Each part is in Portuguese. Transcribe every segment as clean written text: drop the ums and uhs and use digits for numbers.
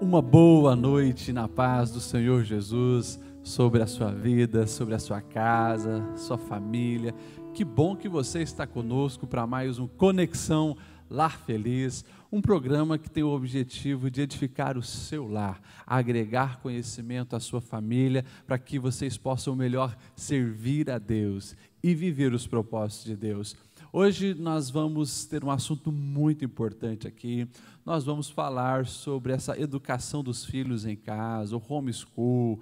Uma boa noite na paz do Senhor Jesus sobre a sua vida, sobre a sua casa, sua família. Que bom que você está conosco para mais um Conexão Lar Feliz, um programa que tem o objetivo de edificar o seu lar, agregar conhecimento à sua família, para que vocês possam melhor servir a Deus e viver os propósitos de Deus. Hoje nós vamos ter um assunto muito importante aqui. Nós vamos falar sobre essa educação dos filhos em casa, o homeschool,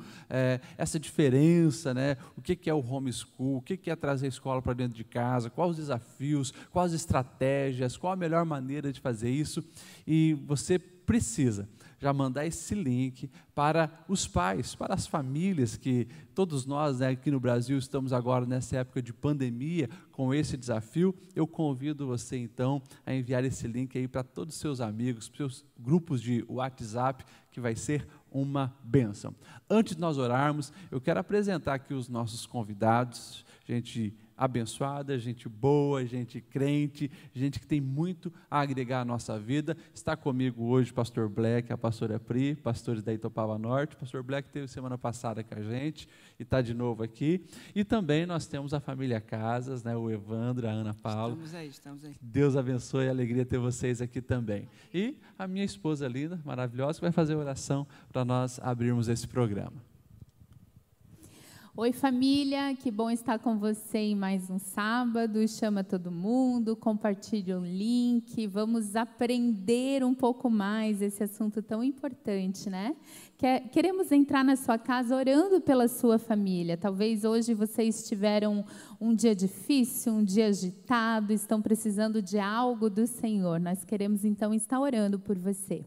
essa diferença, né? O que é o homeschool, o que é trazer a escola para dentro de casa, quais os desafios, quais as estratégias, qual a melhor maneira de fazer isso. E você precisa já mandar esse link para os pais, para as famílias, que todos nós, né, aqui no Brasil estamos agora nessa época de pandemia, com esse desafio. Eu convido você então a enviar esse link aí para todos os seus amigos, para os seus grupos de WhatsApp, que vai ser uma bênção. Antes de nós orarmos, eu quero apresentar aqui os nossos convidados, gente abençoada, gente boa, gente crente, gente que tem muito a agregar à nossa vida. Está comigo hoje o pastor Black, a pastora Pri, pastores da Itopava Norte. O pastor Black esteve semana passada com a gente e está de novo aqui. E também nós temos a família Casas, né, o Evandro, a Ana Paula. Estamos aí. Deus abençoe, é alegria ter vocês aqui também. E a minha esposa linda, maravilhosa, que vai fazer oração para nós abrirmos esse programa. Oi família, que bom estar com você em mais um sábado. Chama todo mundo, compartilha o link, vamos aprender um pouco mais esse assunto tão importante, né? Queremos entrar na sua casa orando pela sua família. Talvez hoje vocês tiveram um dia difícil, um dia agitado, estão precisando de algo do Senhor. Nós queremos então estar orando por você.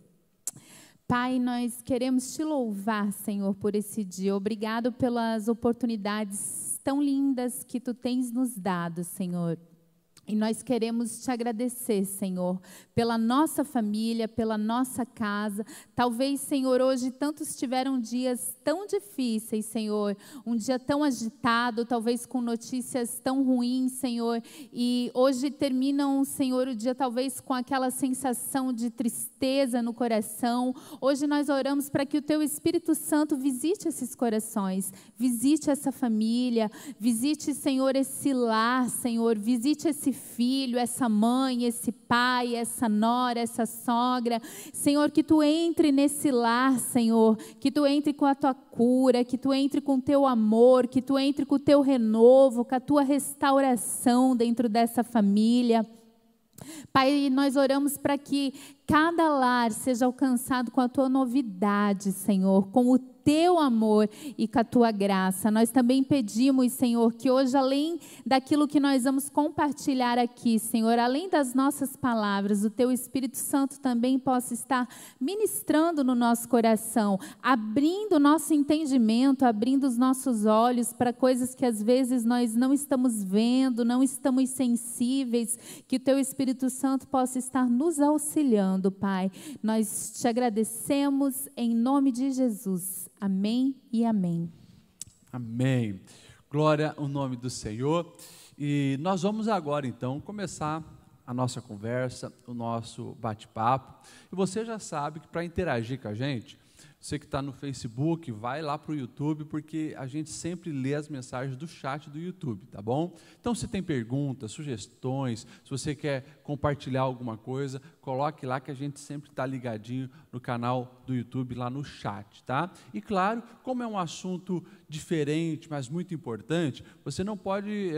Pai, nós queremos te louvar, Senhor, por esse dia. Obrigado pelas oportunidades tão lindas que tu tens nos dado, Senhor. E nós queremos te agradecer, Senhor, pela nossa família, pela nossa casa. Talvez, Senhor, hoje tantos tiveram dias tão difíceis, Senhor, um dia tão agitado, talvez com notícias tão ruins, Senhor, e hoje terminam, Senhor, o dia talvez com aquela sensação de tristeza no coração. Hoje nós oramos para que o Teu Espírito Santo visite esses corações, visite essa família, visite, Senhor, esse lar, Senhor, visite esse filho, essa mãe, esse pai, essa nora, essa sogra. Senhor, que Tu entre nesse lar, Senhor, que Tu entre com a Tua cura, que Tu entre com o Teu amor, que Tu entre com o Teu renovo, com a Tua restauração dentro dessa família. Pai, nós oramos para que cada lar seja alcançado com a Tua novidade, Senhor, com o Teu amor e com a Tua graça. Nós também pedimos, Senhor, que hoje, além daquilo que nós vamos compartilhar aqui, Senhor, além das nossas palavras, o Teu Espírito Santo também possa estar ministrando no nosso coração, abrindo o nosso entendimento, abrindo os nossos olhos para coisas que às vezes nós não estamos vendo, não estamos sensíveis, que o Teu Espírito Santo possa estar nos auxiliando, Pai. Nós te agradecemos em nome de Jesus. Amém e amém. Amém. Glória ao nome do Senhor. E nós vamos agora, então, começar a nossa conversa, o nosso bate-papo. E você já sabe que para interagir com a gente, você que está no Facebook, vai lá para o YouTube, porque a gente sempre lê as mensagens do chat do YouTube, tá bom? Então, se tem perguntas, sugestões, se você quer compartilhar alguma coisa, coloque lá que a gente sempre está ligadinho no canal do YouTube, lá no chat, tá? E claro, como é um assunto diferente, mas muito importante, você não pode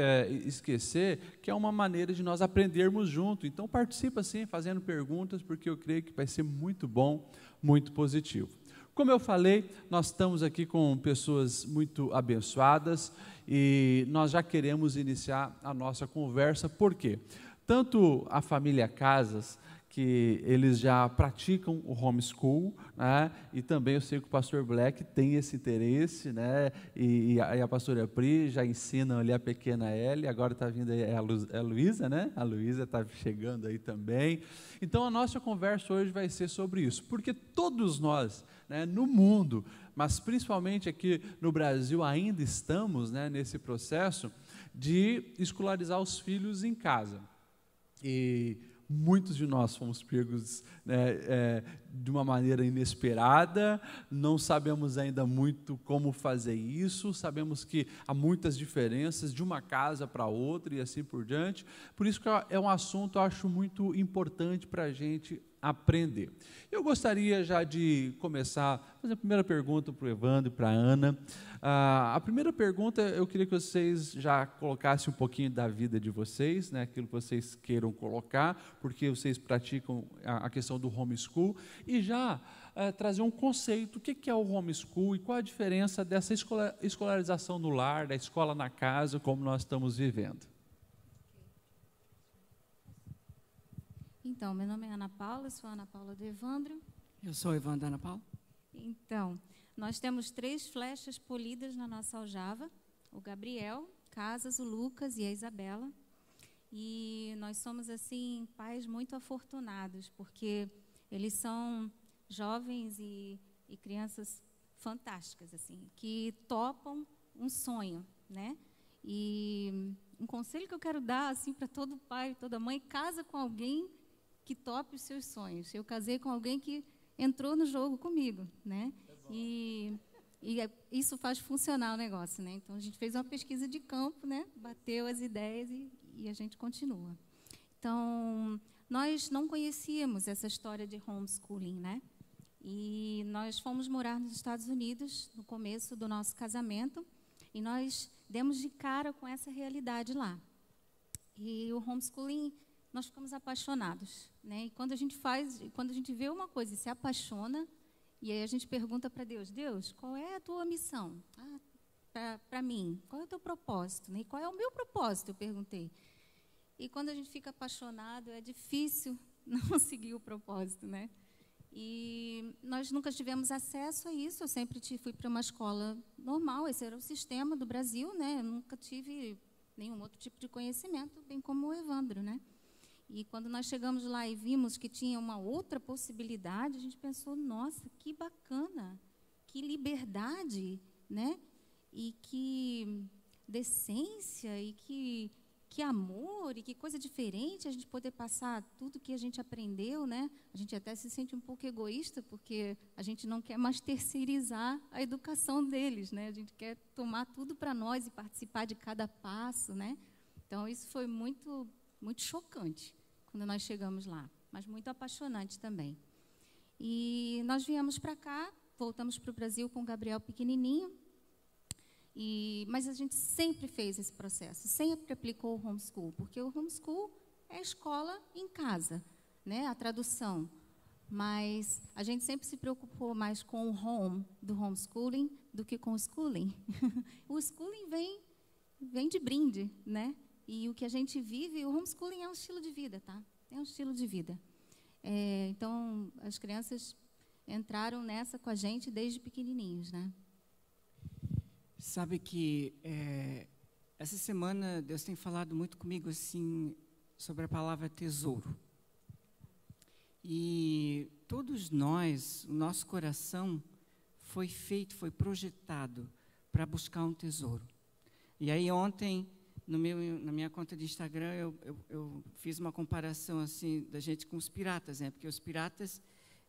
esquecer que é uma maneira de nós aprendermos junto. Então, participa sim, fazendo perguntas, porque eu creio que vai ser muito bom, muito positivo. Como eu falei, nós estamos aqui com pessoas muito abençoadas e nós já queremos iniciar a nossa conversa. Por quê? Tanto a família Casas, que eles já praticam o homeschool, né? E também eu sei que o pastor Black tem esse interesse, né? E a pastora Pri já ensina ali a pequena Ellie, agora está vindo aí a Luísa, né? A Luísa está chegando aí também. Então a nossa conversa hoje vai ser sobre isso, porque todos nós, né, no mundo, mas principalmente aqui no Brasil ainda estamos, né, nesse processo de escolarizar os filhos em casa. E Muitos de nós fomos pegos, de uma maneira inesperada, não sabemos ainda muito como fazer isso, sabemos que há muitas diferenças de uma casa para outra e assim por diante. Por isso que é um assunto, eu acho, muito importante para a gente aprender. Eu gostaria já de começar, fazer a primeira pergunta para o Evandro e para a Ana. A primeira pergunta, eu queria que vocês já colocassem um pouquinho da vida de vocês, né, aquilo que vocês queiram colocar, porque vocês praticam a questão do homeschool, e já trazer um conceito, o que é o homeschool e qual a diferença dessa escolarização no lar, da escola na casa, como nós estamos vivendo. Então, meu nome é Ana Paula, sou Ana Paula do Evandro. Eu sou Evandro da Ana Paula. Então, nós temos 3 flechas polidas na nossa aljava, o Gabriel, Casas, o Lucas e a Isabela. E nós somos, assim, pais muito afortunados, porque eles são jovens e crianças fantásticas, assim, que topam um sonho, né? E um conselho que eu quero dar, assim, para todo pai, toda mãe: casa com alguém que tope os seus sonhos. Eu casei com alguém que entrou no jogo comigo, né? E isso faz funcionar o negócio, né? Então, a gente fez uma pesquisa de campo, né? Bateu as ideias e a gente continua. Então, nós não conhecíamos essa história de homeschooling, né? E nós fomos morar nos Estados Unidos no começo do nosso casamento e nós demos de cara com essa realidade lá. E o homeschooling, nós ficamos apaixonados, né? E quando a gente vê uma coisa e se apaixona, e aí a gente pergunta para Deus: Deus, qual é a tua missão? Para mim, qual é o teu propósito? Né? E qual é o meu propósito? Eu perguntei. E quando a gente fica apaixonado, é difícil não seguir o propósito, né? E nós nunca tivemos acesso a isso. Eu sempre fui para uma escola normal, esse era o sistema do Brasil, né? Eu nunca tive nenhum outro tipo de conhecimento, bem como o Evandro, né? E quando nós chegamos lá e vimos que tinha uma outra possibilidade, a gente pensou: nossa, que bacana, que liberdade, né? E que decência, e que amor, e que coisa diferente a gente poder passar tudo que a gente aprendeu, né? A gente até se sente um pouco egoísta, porque a gente não quer mais terceirizar a educação deles, né? A gente quer tomar tudo para nós e participar de cada passo, né? Então, isso foi muito, muito chocante quando nós chegamos lá, mas muito apaixonante também. E nós viemos para cá, voltamos para o Brasil com o Gabriel pequenininho, mas a gente sempre fez esse processo, sempre aplicou o homeschool, porque o homeschool é escola em casa, né? A tradução. Mas a gente sempre se preocupou mais com o home do homeschooling do que com o schooling. O schooling vem de brinde, né? E o que a gente vive, o homeschooling é um estilo de vida, tá? É um estilo de vida. Então, as crianças entraram nessa com a gente desde pequenininhos, né? Sabe que essa semana Deus tem falado muito comigo assim sobre a palavra tesouro. E todos nós, o nosso coração foi projetado para buscar um tesouro. E aí ontem, na minha conta de Instagram, eu fiz uma comparação assim da gente com os piratas, né? Porque os piratas,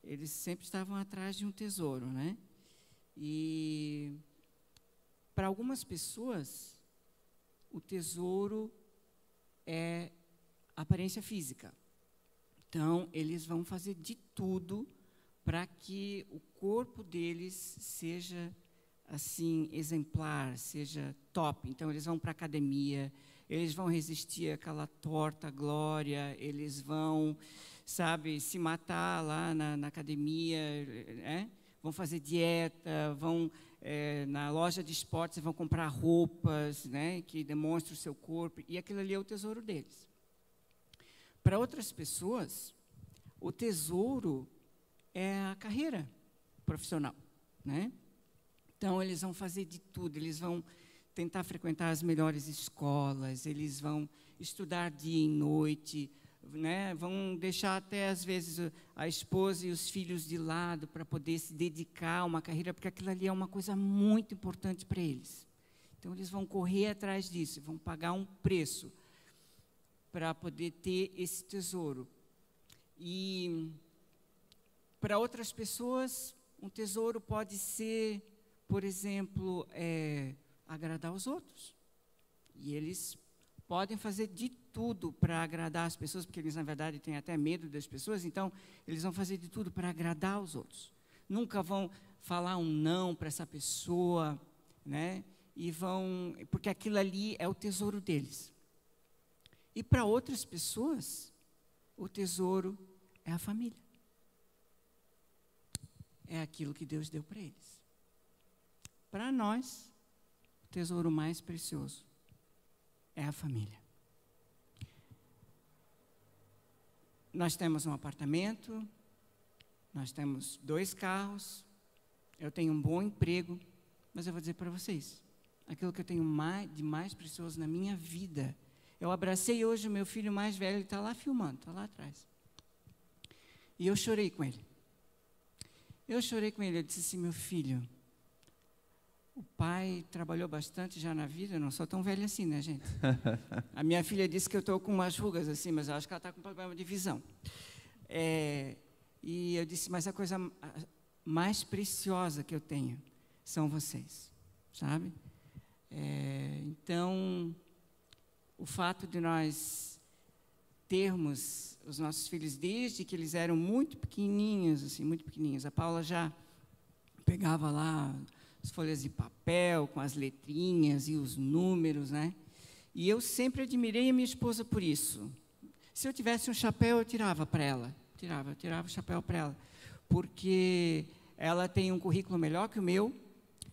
eles sempre estavam atrás de um tesouro, né? E para algumas pessoas, o tesouro é aparência física. Então, eles vão fazer de tudo para que o corpo deles seja assim exemplar, seja top. Então, eles vão para a academia, eles vão resistir àquela torta glória, eles vão, sabe, se matar lá na academia, né? Vão fazer dieta, vão na loja de esportes, vão comprar roupas, né, que demonstram o seu corpo, e aquilo ali é o tesouro deles. Para outras pessoas, o tesouro é a carreira profissional, né? Então, eles vão fazer de tudo, eles vão tentar frequentar as melhores escolas, eles vão estudar dia e noite, né? Vão deixar até, às vezes, a esposa e os filhos de lado para poder se dedicar a uma carreira, porque aquilo ali é uma coisa muito importante para eles. Então, eles vão correr atrás disso, vão pagar um preço para poder ter esse tesouro. E para outras pessoas, um tesouro pode ser, por exemplo, agradar os outros. E eles podem fazer de tudo para agradar as pessoas, porque eles, na verdade, têm até medo das pessoas, então, eles vão fazer de tudo para agradar os outros. Nunca vão falar um não para essa pessoa, né? Porque aquilo ali é o tesouro deles. E para outras pessoas, o tesouro é a família. É aquilo que Deus deu para eles. Para nós, o tesouro mais precioso é a família. Nós temos um apartamento, nós temos 2 carros, eu tenho um bom emprego, mas eu vou dizer para vocês, aquilo que eu tenho de mais precioso na minha vida, eu abracei hoje o meu filho mais velho, ele está lá filmando, está lá atrás. E eu chorei com ele. Eu disse assim, meu filho, o pai trabalhou bastante já na vida, eu não sou tão velha assim, né, gente? A minha filha disse que eu estou com umas rugas assim, mas eu acho que ela está com problema de visão. E eu disse, mas a coisa mais preciosa que eu tenho são vocês, sabe? Então, o fato de nós termos os nossos filhos desde que eles eram muito pequenininhos, assim, muito pequenininhos. A Paula já pegava lá as folhas de papel com as letrinhas e os números, né? E eu sempre admirei a minha esposa por isso. Se eu tivesse um chapéu, eu tirava para ela. Eu tirava o chapéu para ela. Porque ela tem um currículo melhor que o meu,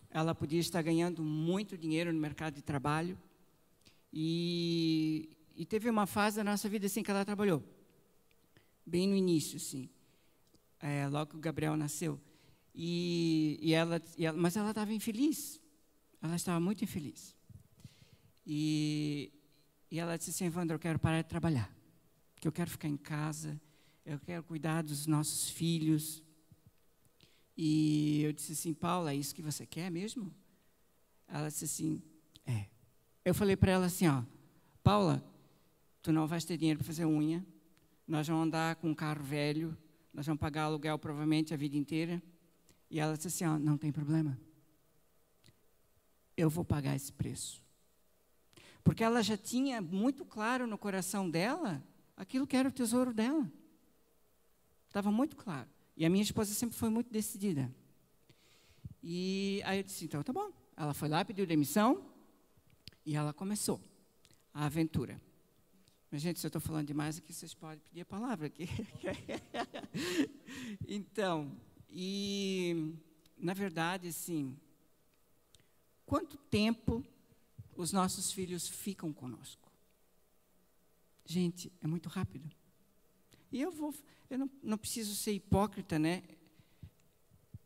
ela podia estar ganhando muito dinheiro no mercado de trabalho. E teve uma fase da nossa vida assim que ela trabalhou. Bem no início, assim. Logo que o Gabriel nasceu. Mas ela estava infeliz. Ela estava muito infeliz. E ela disse assim, Evandro, eu quero parar de trabalhar. Que eu quero ficar em casa. Eu quero cuidar dos nossos filhos. E eu disse assim, Paula, é isso que você quer mesmo? Ela disse assim, é. Eu falei para ela assim, ó, Paula, tu não vais ter dinheiro para fazer unha, nós vamos andar com um carro velho, nós vamos pagar aluguel provavelmente a vida inteira. E ela disse assim, ó, não tem problema. Eu vou pagar esse preço. Porque ela já tinha muito claro no coração dela aquilo que era o tesouro dela. Estava muito claro. E a minha esposa sempre foi muito decidida. E aí eu disse, então tá bom. Ela foi lá, pediu demissão e ela começou a aventura. Mas, gente, se eu estou falando demais aqui, vocês podem pedir a palavra aqui. Então, na verdade, assim, quanto tempo os nossos filhos ficam conosco? Gente, é muito rápido. E eu não preciso ser hipócrita, né?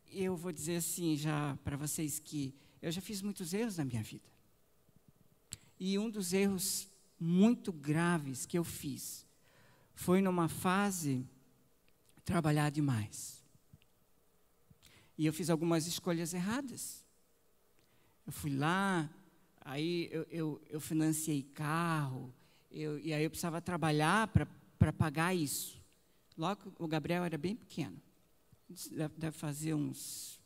Eu vou dizer assim já para vocês que eu já fiz muitos erros na minha vida. E um dos erros muito graves que eu fiz foi numa fase trabalhar demais. E eu fiz algumas escolhas erradas. Eu fui lá, aí eu financiei carro, e aí eu precisava trabalhar para pagar isso. Logo, o Gabriel era bem pequeno. Deve fazer uns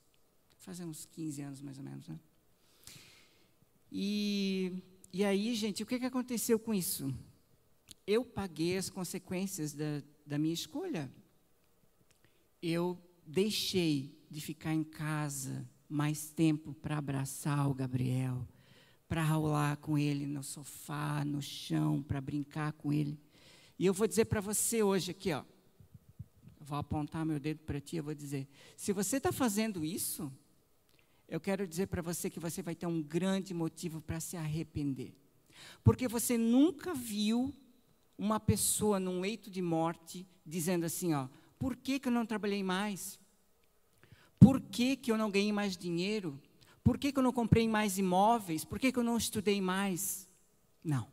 15 anos, mais ou menos, né? E aí, gente, o que aconteceu com isso? Eu paguei as consequências da minha escolha. Eu deixei de ficar em casa mais tempo para abraçar o Gabriel, para rolar com ele no sofá, no chão, para brincar com ele. E eu vou dizer para você hoje aqui, ó, eu vou apontar meu dedo para ti, eu vou dizer, se você está fazendo isso, eu quero dizer para você que você vai ter um grande motivo para se arrepender. Porque você nunca viu uma pessoa num leito de morte dizendo assim, ó, por que eu não trabalhei mais? Por que eu não ganhei mais dinheiro? Por que eu não comprei mais imóveis? Por que eu não estudei mais? Não.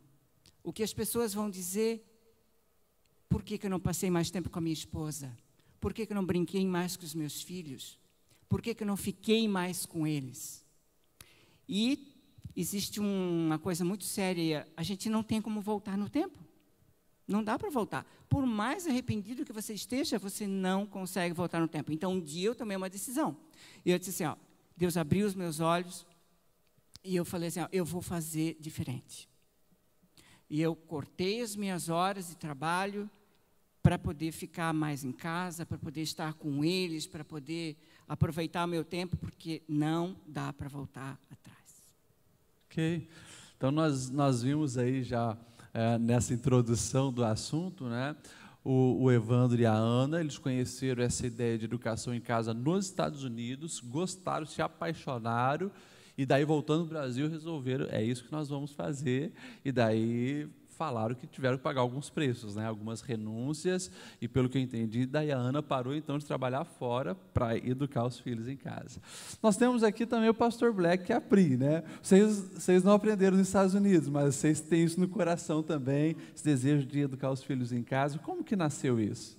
O que as pessoas vão dizer, por que eu não passei mais tempo com a minha esposa? Por que eu não brinquei mais com os meus filhos? Por que eu não fiquei mais com eles? E existe uma coisa muito séria, a gente não tem como voltar no tempo. Não dá para voltar. Por mais arrependido que você esteja, você não consegue voltar no tempo. Então, um dia eu tomei uma decisão. E eu disse assim, Deus abriu os meus olhos e eu falei assim, eu vou fazer diferente. E eu cortei as minhas horas de trabalho para poder ficar mais em casa, para poder estar com eles, para poder aproveitar o meu tempo, porque não dá para voltar atrás. Ok. Então, nós vimos aí já, nessa introdução do assunto, né? O Evandro e a Ana, eles conheceram essa ideia de educação em casa nos Estados Unidos, gostaram, se apaixonaram, e daí, voltando ao Brasil, resolveram, é isso que nós vamos fazer, e daí falaram que tiveram que pagar alguns preços, né? Algumas renúncias, e pelo que eu entendi, daí a Ana parou então de trabalhar fora para educar os filhos em casa. Nós temos aqui também o pastor Black, que é a Pri, né? Vocês não aprenderam nos Estados Unidos, mas vocês têm isso no coração também, esse desejo de educar os filhos em casa. Como que nasceu isso?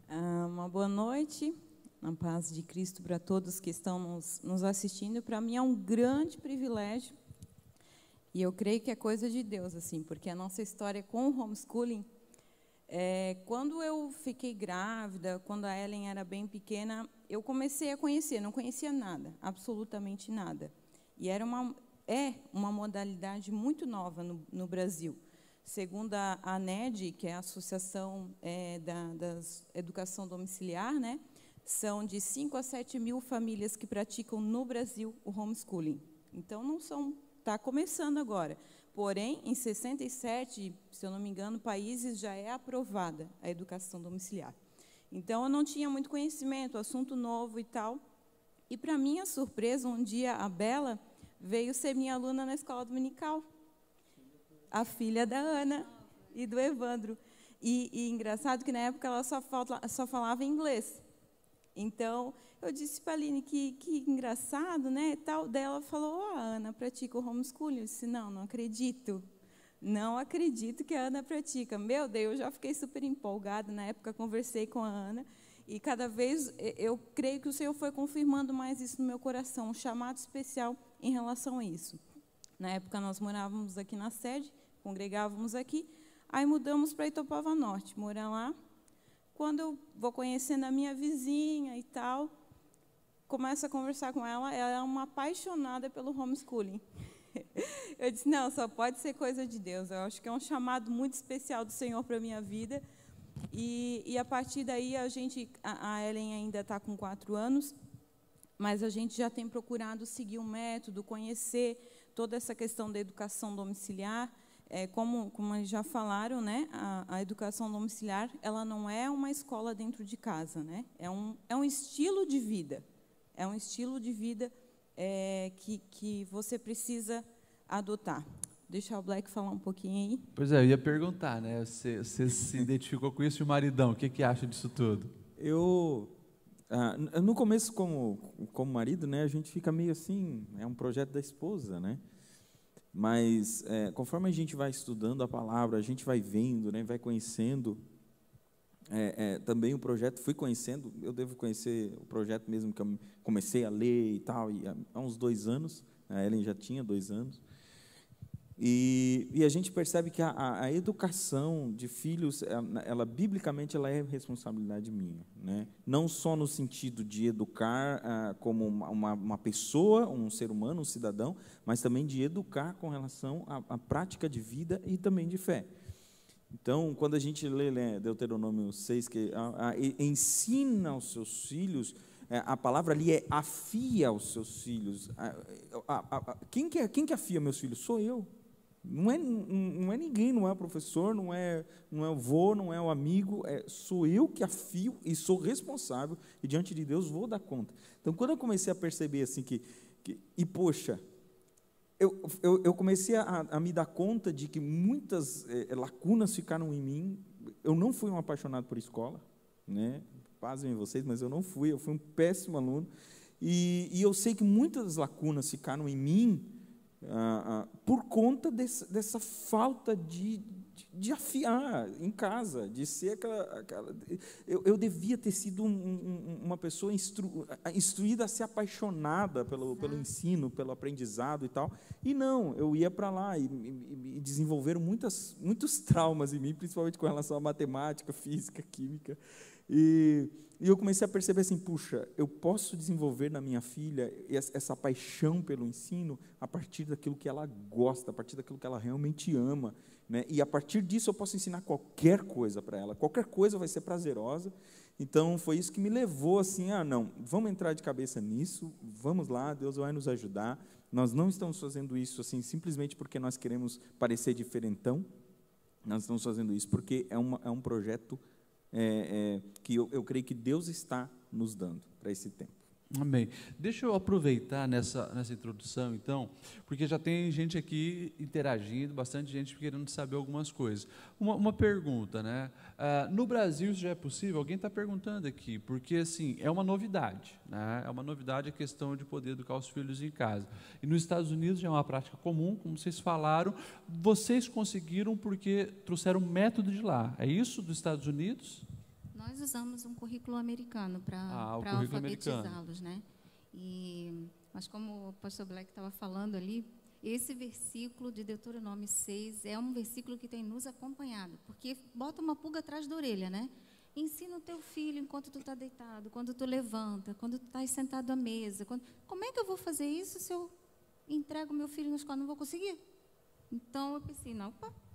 Uma boa noite, na paz de Cristo para todos que estão nos assistindo. Para mim é um grande privilégio, e eu creio que é coisa de Deus, assim, porque a nossa história com o homeschooling, quando eu fiquei grávida, quando a Ellen era bem pequena, eu comecei a conhecer, não conhecia nada, absolutamente nada. E é uma modalidade muito nova no Brasil. Segundo a ANED, que é a Associação da Educação Domiciliar, né, são de 5 a 7 mil famílias que praticam no Brasil o homeschooling. Então, não são... Está começando agora. Porém, em 67, se eu não me engano, países já é aprovada a educação domiciliar. Então, eu não tinha muito conhecimento, assunto novo e tal. E, para minha surpresa, um dia a Bela veio ser minha aluna na escola dominical. A filha da Ana e do Evandro. E engraçado que, na época, ela só falava inglês. Então, eu disse para a Aline que engraçado, né? Tal. Daí ela falou, a Ana pratica o homeschooling. Eu disse, não acredito. Não acredito que a Ana pratica. Meu Deus, eu já fiquei super empolgada. Na época, conversei com a Ana. E cada vez, eu creio que o Senhor foi confirmando mais isso no meu coração. Um chamado especial em relação a isso. Na época, nós morávamos aqui na sede, congregávamos aqui. Aí, mudamos para Itoupava Norte, morar lá. Quando eu vou conhecendo a minha vizinha e tal, começo a conversar com ela, ela é uma apaixonada pelo homeschooling. Eu disse, não, só pode ser coisa de Deus. Eu acho que é um chamado muito especial do Senhor para a minha vida. E a partir daí, a Ellen ainda está com 4 anos, mas a gente já tem procurado seguir um método, conhecer toda essa questão da educação domiciliar. Como eles já falaram, né, a educação domiciliar, ela não é uma escola dentro de casa, né? É um estilo de vida. É um estilo de vida que você precisa adotar. Deixa o Black falar um pouquinho aí. Pois eu ia perguntar, né? Você se identificou com isso e o maridão, o que acha disso tudo? No começo, como marido, né, a gente fica meio assim, é um projeto da esposa, né? Mas, conforme a gente vai estudando a palavra, a gente vai vendo, né, vai conhecendo, também o projeto, fui conhecendo, eu devo conhecer o projeto mesmo que eu comecei a ler e tal, e há uns 2 anos, a Ellen já tinha 2 anos, e a gente percebe que a educação de filhos, biblicamente, ela é responsabilidade minha, né? Não só no sentido de educar como uma pessoa, um ser humano, um cidadão, mas também de educar com relação à prática de vida e também de fé. Então, quando a gente lê, né, Deuteronômio 6, que ensina aos seus filhos, a palavra ali é afia aos seus filhos. Quem que afia meus filhos? Sou eu. Não é ninguém, não é o professor, não é o avô, não é o amigo, sou eu que afio e sou responsável, e diante de Deus vou dar conta. Então, quando eu comecei a perceber assim poxa, eu comecei a me dar conta de que muitas lacunas ficaram em mim. Eu não fui um apaixonado por escola, né? Pasmem vocês, mas eu fui um péssimo aluno, e eu sei que muitas lacunas ficaram em mim por conta dessa falta de de afiar em casa, de ser aquela eu devia ter sido uma pessoa instruída a ser apaixonada pelo ensino, pelo aprendizado e tal, e não, eu ia para lá e desenvolveram muitos traumas em mim, principalmente com relação à matemática, física, química, e eu comecei a perceber assim, puxa, eu posso desenvolver na minha filha essa paixão pelo ensino a partir daquilo que ela gosta, a partir daquilo que ela realmente ama, né? E a partir disso eu posso ensinar qualquer coisa para ela, qualquer coisa vai ser prazerosa. Então foi isso que me levou assim, não, vamos entrar de cabeça nisso, vamos lá, Deus vai nos ajudar. Nós não estamos fazendo isso assim simplesmente porque nós queremos parecer diferentão, nós estamos fazendo isso porque é um projeto que eu creio que Deus está nos dando para esse tempo. Amém. Deixa eu aproveitar nessa introdução, então, porque já tem gente aqui interagindo, bastante gente querendo saber algumas coisas. Uma pergunta, né? No Brasil isso já é possível? Alguém está perguntando aqui, porque assim, é uma novidade, né? É uma novidade a questão de poder educar os filhos em casa. E nos Estados Unidos já é uma prática comum, como vocês falaram, vocês conseguiram porque trouxeram um método de lá. É isso dos Estados Unidos? Nós usamos um currículo americano para alfabetizá-los, né? Mas como o pastor Black estava falando ali, esse versículo de Deuteronômio 6 é um versículo que tem nos acompanhado, porque bota uma pulga atrás da orelha, né? Ensina o teu filho enquanto tu está deitado, quando tu levanta, quando tu estás sentado à mesa. Como é que eu vou fazer isso se eu entrego meu filho na escola? Não vou conseguir. Então eu pensei, não,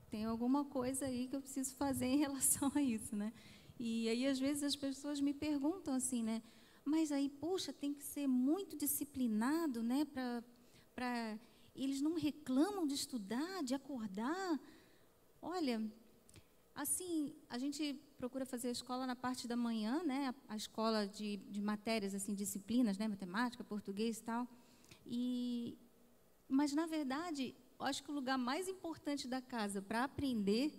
tem alguma coisa aí que eu preciso fazer em relação a isso, né? E aí, às vezes, as pessoas me perguntam assim, né? Mas aí, poxa, tem que ser muito disciplinado, né? Eles não reclamam de estudar, de acordar. Olha, assim, a gente procura fazer a escola na parte da manhã, né? A escola de matérias, assim, disciplinas, né? Matemática, português e tal. Mas, na verdade, eu acho que o lugar mais importante da casa para aprender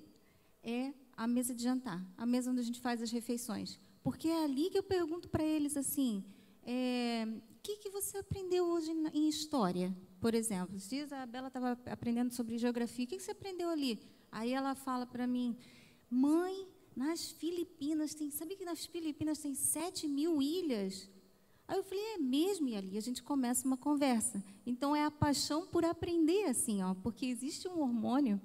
é a mesa de jantar, a mesa onde a gente faz as refeições. Porque é ali que eu pergunto para eles assim, o que você aprendeu hoje em história, por exemplo? Esses dias a Bela estava aprendendo sobre geografia, o que você aprendeu ali? Aí ela fala para mim, mãe, nas Filipinas, sabe que nas Filipinas tem 7.000 ilhas? Aí eu falei, é mesmo? E ali a gente começa uma conversa. Então, é a paixão por aprender, assim, porque existe um hormônio,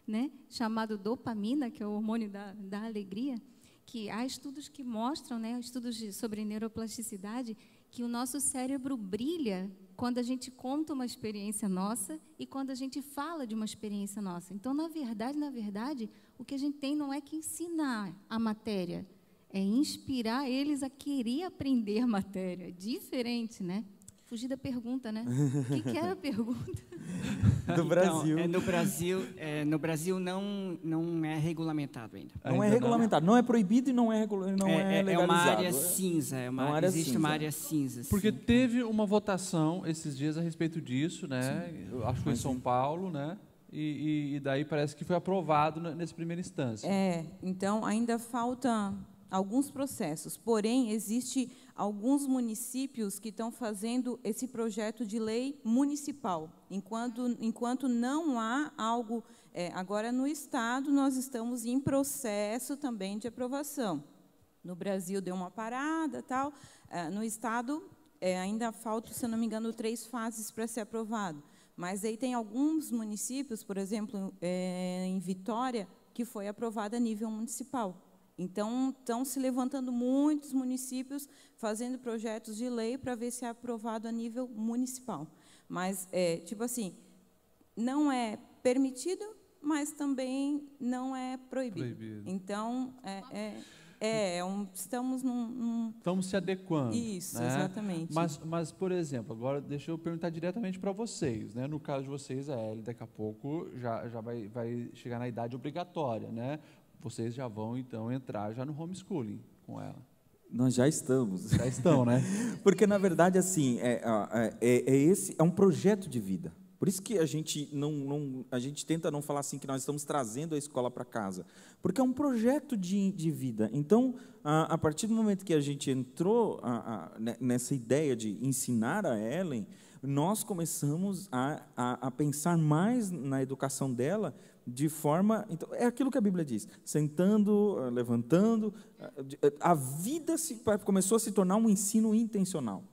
né, chamado dopamina, que é o hormônio da alegria, que há estudos que mostram, né, estudos sobre neuroplasticidade, que o nosso cérebro brilha quando a gente conta uma experiência nossa e quando a gente fala de uma experiência nossa. Então, na verdade, o que a gente tem não é que ensinar a matéria, é inspirar eles a querer aprender a matéria. Diferente, né? Fugir da pergunta, né? O que era a pergunta? Do Brasil. Então, no Brasil não é regulamentado ainda. Não é regulamentado, não é proibido e não é legalizado. É uma área cinza, existe uma área cinza. Porque teve uma votação esses dias a respeito disso, né? Eu acho que foi em São Paulo, né? E daí parece que foi aprovado nessa primeira instância. Então ainda falta alguns processos, porém existe alguns municípios que estão fazendo esse projeto de lei municipal, enquanto não há algo, agora no Estado nós estamos em processo também de aprovação. No Brasil deu uma parada, tal, no Estado ainda falta, se eu não me engano, 3 fases para ser aprovado, mas aí tem alguns municípios, por exemplo, em Vitória, que foi aprovado a nível municipal. Então, estão se levantando muitos municípios fazendo projetos de lei para ver se é aprovado a nível municipal. Mas, tipo assim, não é permitido, mas também não é proibido. Então, estamos Estamos se adequando. Isso, né? Exatamente. Mas, por exemplo, agora deixa eu perguntar diretamente para vocês, né? No caso de vocês, a Ellie daqui a pouco já vai chegar na idade obrigatória, né? Vocês já vão, então, entrar já no homeschooling com ela. Nós já estamos. Já estão, né? Porque, na verdade, assim, esse é um projeto de vida. Por isso que a gente a gente tenta não falar assim que nós estamos trazendo a escola para casa, porque é um projeto de vida. Então, a partir do momento que a gente entrou nessa ideia de ensinar a Ellen, nós começamos a pensar mais na educação dela de forma... Então, é aquilo que a Bíblia diz, sentando, levantando, a vida começou a se tornar um ensino intencional.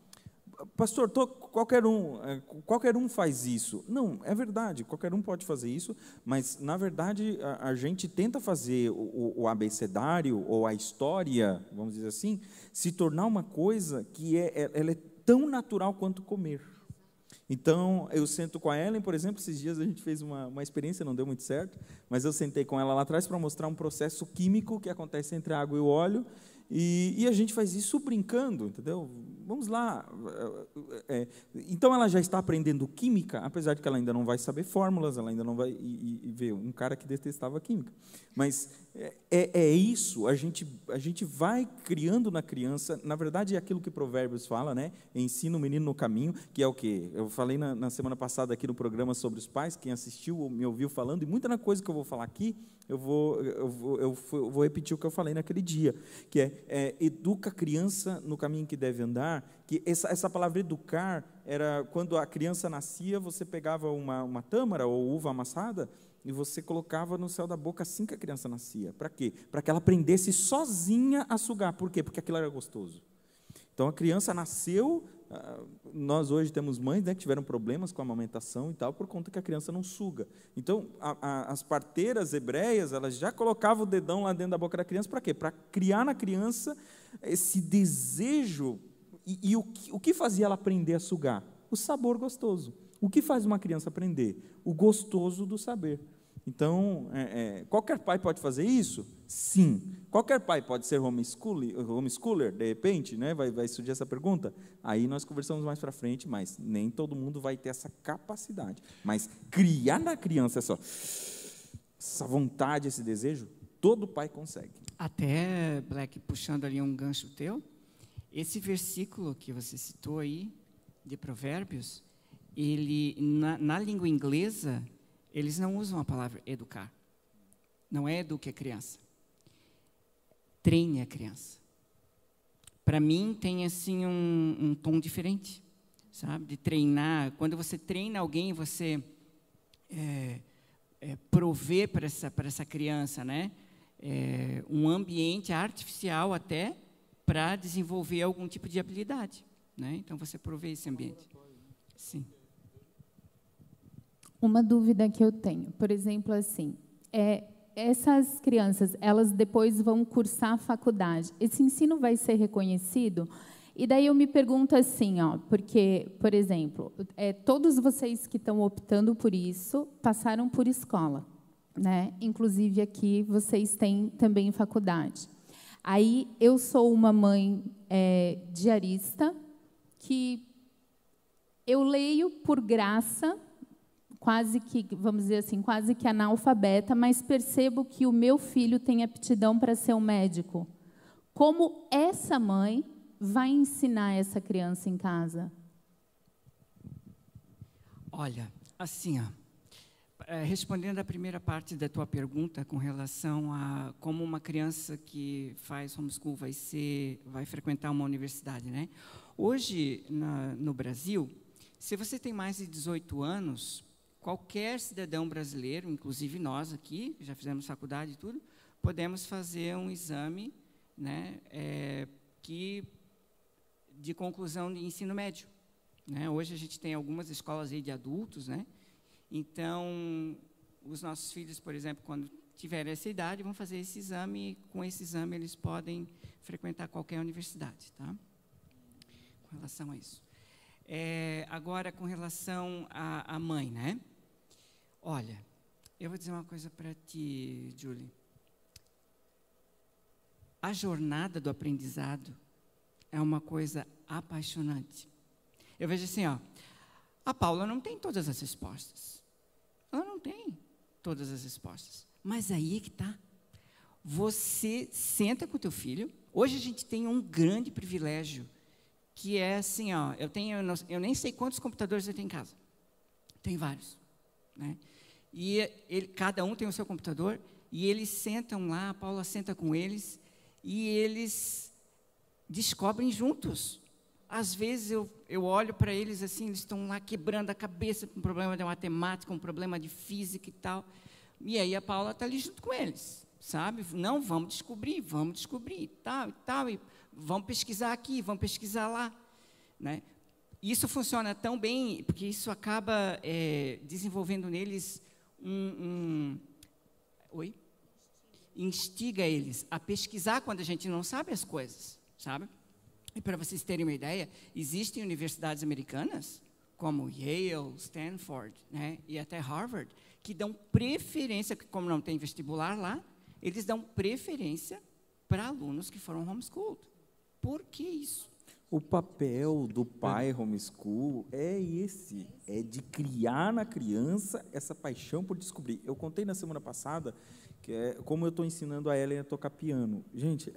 Pastor, qualquer um faz isso. Não, é verdade, qualquer um pode fazer isso, mas, na verdade, a gente tenta fazer o abecedário ou a história, vamos dizer assim, se tornar uma coisa que ela é tão natural quanto comer. Então, eu sento com a Ellen, por exemplo, esses dias a gente fez uma experiência, não deu muito certo, mas eu sentei com ela lá atrás para mostrar um processo químico que acontece entre a água e o óleo, e a gente faz isso brincando, entendeu? Vamos lá. Então, ela já está aprendendo química, apesar de que ela ainda não vai saber fórmulas, ela ainda não vai... E ver um cara que detestava química. Mas é isso, a gente vai criando na criança, na verdade é aquilo que Provérbios fala, né? Ensina o menino no caminho, que é o quê? Eu falei na semana passada aqui no programa sobre os pais, quem assistiu me ouviu falando, e muita coisa que eu vou falar aqui, eu vou repetir o que eu falei naquele dia, que educa a criança no caminho que deve andar, que essa palavra educar, era quando a criança nascia, você pegava uma tâmara ou uva amassada, e você colocava no céu da boca assim que a criança nascia. Para quê? Para que ela aprendesse sozinha a sugar. Por quê? Porque aquilo era gostoso. Então, a criança nasceu, nós hoje temos mães, né, que tiveram problemas com a amamentação e tal, por conta que a criança não suga. Então, as parteiras hebreias, elas já colocavam o dedão lá dentro da boca da criança, para quê? Para criar na criança esse desejo. E o que fazia ela aprender a sugar? O sabor gostoso. O que faz uma criança aprender? O gostoso do saber. Então, qualquer pai pode fazer isso? Sim. Qualquer pai pode ser homeschooler, de repente, né? Vai surgir essa pergunta? Aí nós conversamos mais para frente, mas nem todo mundo vai ter essa capacidade. Mas criar na criança essa vontade, esse desejo, todo pai consegue. Até, Black, puxando ali um gancho teu, esse versículo que você citou aí, de Provérbios, ele, na língua inglesa, eles não usam a palavra educar. Não é eduque a criança. Treine a criança. Para mim, tem assim um tom diferente, sabe? De treinar. Quando você treina alguém, você provê para essa criança, né? Um ambiente artificial até para desenvolver algum tipo de habilidade, né? Então, você provê esse ambiente. Sim. Uma dúvida que eu tenho, por exemplo, assim, essas crianças, elas depois vão cursar a faculdade. Esse ensino vai ser reconhecido? E daí eu me pergunto assim, porque, por exemplo, todos vocês que estão optando por isso passaram por escola, né? Inclusive aqui vocês têm também faculdade. Aí eu sou uma mãe diarista que eu leio por graça, quase que, vamos dizer assim, quase que analfabeta, mas percebo que o meu filho tem aptidão para ser um médico. Como essa mãe vai ensinar essa criança em casa? Olha, assim, respondendo à primeira parte da tua pergunta com relação a como uma criança que faz homeschool vai frequentar uma universidade, né? Hoje, no Brasil, se você tem mais de 18 anos, qualquer cidadão brasileiro, inclusive nós aqui, já fizemos faculdade e tudo, podemos fazer um exame, né, de conclusão de ensino médio, né? Hoje a gente tem algumas escolas aí de adultos, né? Então, os nossos filhos, por exemplo, quando tiverem essa idade, vão fazer esse exame, e com esse exame eles podem frequentar qualquer universidade, tá? Com relação a isso. Agora, com relação à mãe, né? Olha, eu vou dizer uma coisa para ti, Julie. A jornada do aprendizado é uma coisa apaixonante. Eu vejo assim, a Paula não tem todas as respostas. Ela não tem todas as respostas. Mas aí é que está. Você senta com o teu filho. Hoje a gente tem um grande privilégio, que é assim, eu nem sei quantos computadores eu tenho em casa. Tem vários, né? E cada um tem o seu computador, e eles sentam lá, a Paula senta com eles, e eles descobrem juntos. Às vezes eu olho para eles assim, eles estão lá quebrando a cabeça com um problema de matemática, um problema de física e tal. E aí a Paula está ali junto com eles, sabe? Não, vamos descobrir, tal e tal, e vamos pesquisar aqui, vamos pesquisar lá, né? Isso funciona tão bem, porque isso acaba desenvolvendo neles instiga eles a pesquisar quando a gente não sabe as coisas, sabe? E para vocês terem uma ideia, existem universidades americanas, como Yale, Stanford, né, e até Harvard, que dão preferência, como não tem vestibular lá, eles dão preferência para alunos que foram homeschooled. Por que isso? O papel do pai homeschool é esse, é de criar na criança essa paixão por descobrir. Eu contei na semana passada que como eu estou ensinando a Ellen a tocar piano. Gente,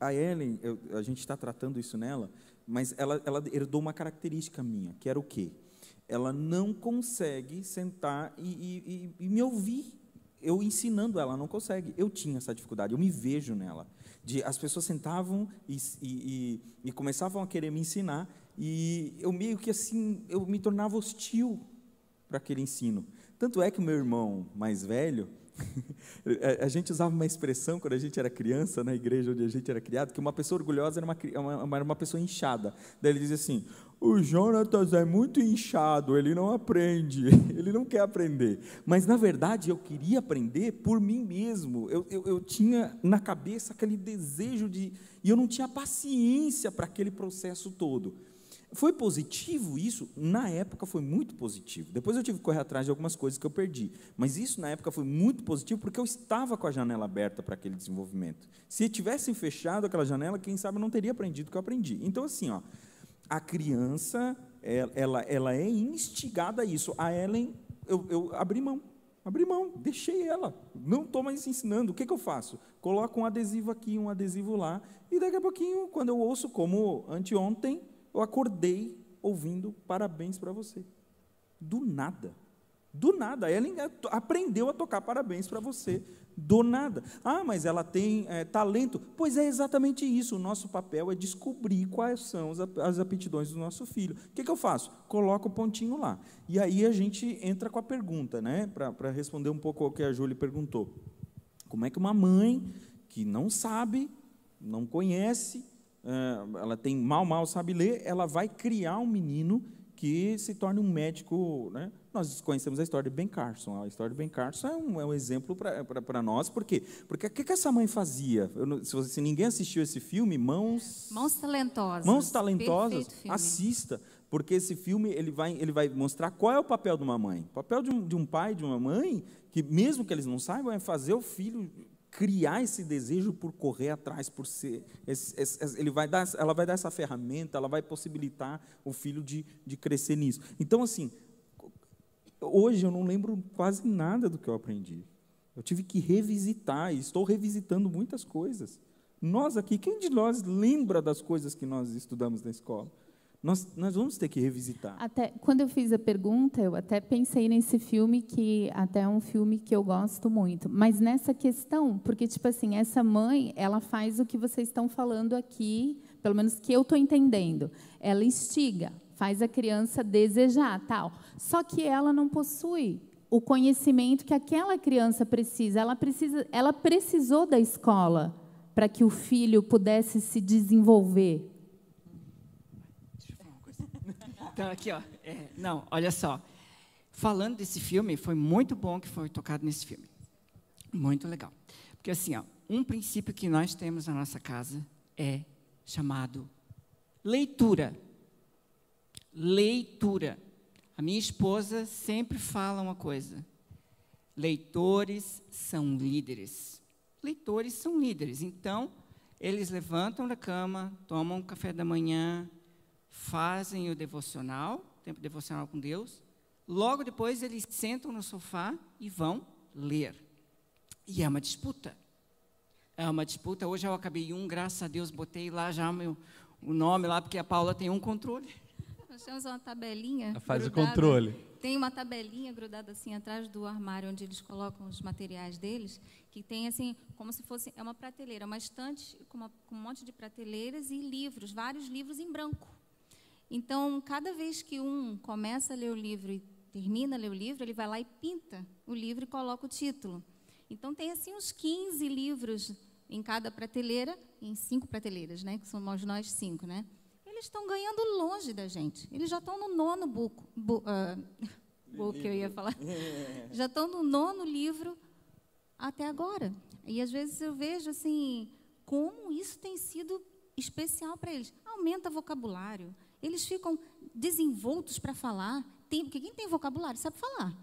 a Ellen, a gente está tratando isso nela, mas ela herdou uma característica minha, que era o quê? Ela não consegue sentar e me ouvir. Eu ensinando ela não consegue. Eu tinha essa dificuldade, eu me vejo nela. As pessoas sentavam e começavam a querer me ensinar, e eu meio que assim, eu me tornava hostil para aquele ensino. Tanto é que o meu irmão mais velho, a gente usava uma expressão quando a gente era criança, na igreja onde a gente era criado, que uma pessoa orgulhosa era uma pessoa inchada. Daí ele dizia assim: o Jonatas é muito inchado, ele não aprende, ele não quer aprender. Mas, na verdade, eu queria aprender por mim mesmo. Eu tinha na cabeça aquele desejo e eu não tinha paciência para aquele processo todo. Foi positivo isso? Na época foi muito positivo. Depois eu tive que correr atrás de algumas coisas que eu perdi. Mas isso na época foi muito positivo porque eu estava com a janela aberta para aquele desenvolvimento. Se tivessem fechado aquela janela, quem sabe eu não teria aprendido o que eu aprendi. Então, assim, a criança, ela é instigada a isso. A Ellen, eu abri mão, deixei ela. Não estou mais ensinando. O que eu faço? Coloco um adesivo aqui, um adesivo lá, e daqui a pouquinho, quando eu ouço, como anteontem, eu acordei ouvindo parabéns para você. Do nada. A Ellen aprendeu a tocar parabéns para você. Do nada. Ah, mas ela tem talento. Pois é exatamente isso. O nosso papel é descobrir quais são as aptidões do nosso filho. O que eu faço? Coloco o pontinho lá. E aí a gente entra com a pergunta, né? Para responder um pouco ao que a Júlia perguntou. Como é que uma mãe que não sabe, não conhece, ela tem mal sabe ler, ela vai criar um menino que se torne um médico, né? Nós conhecemos a história de Ben Carson. A história de Ben Carson é um exemplo para nós. Por quê? Porque o que essa mãe fazia? Se ninguém assistiu esse filme, Mãos Talentosas, assista, porque esse filme ele vai mostrar qual é o papel de uma mãe. O papel de um pai, de uma mãe, que mesmo que eles não saibam, é fazer o filho criar esse desejo por correr atrás, por ser. Ela vai dar essa ferramenta, ela vai possibilitar o filho de crescer nisso. Então, assim, hoje eu não lembro quase nada do que eu aprendi. Eu tive que revisitar, e estou revisitando muitas coisas. Nós aqui, quem de nós lembra das coisas que nós estudamos na escola? Nós vamos ter que revisitar. Até quando eu fiz a pergunta, eu até pensei nesse filme, que até é um filme que eu gosto muito. Mas nessa questão, porque, tipo assim, essa mãe, ela faz o que vocês estão falando aqui, pelo menos que eu estou entendendo. Ela instiga, faz a criança desejar, tal. Só que ela não possui o conhecimento que aquela criança precisa. Ela precisou da escola para que o filho pudesse se desenvolver. Então, aqui, olha só. Falando desse filme, foi muito bom que foi tocado nesse filme. Muito legal. Porque, assim, um princípio que nós temos na nossa casa é chamado leitura. Leitura. A minha esposa sempre fala uma coisa: leitores são líderes. Leitores são líderes. Então, eles levantam da cama, tomam um café da manhã, fazem o devocional, tempo devocional com Deus. Logo depois, eles sentam no sofá e vão ler. E é uma disputa. É uma disputa. Hoje eu acabei graças a Deus, botei lá já o nome lá, porque a Paula tem um controle. Nós temos uma tabelinha. Faz o grudada. controle. Tem uma tabelinha grudada assim atrás do armário onde eles colocam os materiais deles, que tem assim, como se fosse, é uma prateleira, uma estante com um monte de prateleiras e livros, vários livros em branco. Então, cada vez que um começa a ler o livro e termina a ler o livro, ele vai lá e pinta o livro e coloca o título. Então, tem assim uns 15 livros em cada prateleira, em 5 prateleiras, né? Que somos nós 5, né? Eles estão ganhando longe da gente. Eles já estão no 9º book que eu ia falar. Já estão no 9º livro até agora. E às vezes eu vejo assim, como isso tem sido especial para eles. Aumenta vocabulário. Eles ficam desenvoltos para falar. Porque quem tem vocabulário sabe falar.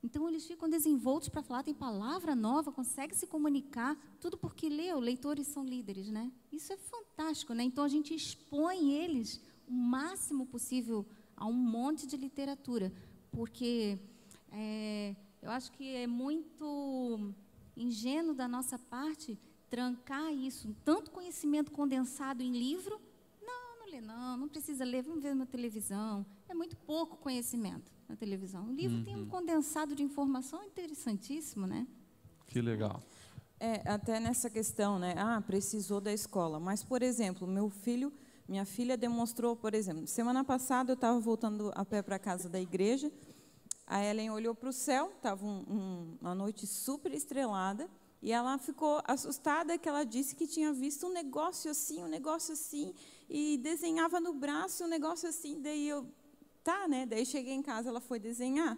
Então, eles ficam desenvoltos para falar, tem palavra nova, consegue se comunicar, tudo porque leitores são líderes, né? Isso é fantástico, né? Então, a gente expõe eles o máximo possível a um monte de literatura, porque eu acho que é muito ingênuo da nossa parte trancar isso, tanto conhecimento condensado em livro. Não lê não precisa ler, vamos ver na televisão. É muito pouco conhecimento na televisão. O livro tem um condensado de informação interessantíssimo, né? Que legal. Até nessa questão, né? Precisou da escola. Mas, por exemplo, minha filha demonstrou, por exemplo, semana passada eu estava voltando a pé para a casa da igreja, a Ellen olhou para o céu, estava uma noite super estrelada, e ela ficou assustada que ela disse que tinha visto um negócio assim, e desenhava no braço um negócio assim, daí né? Daí cheguei em casa, ela foi desenhar.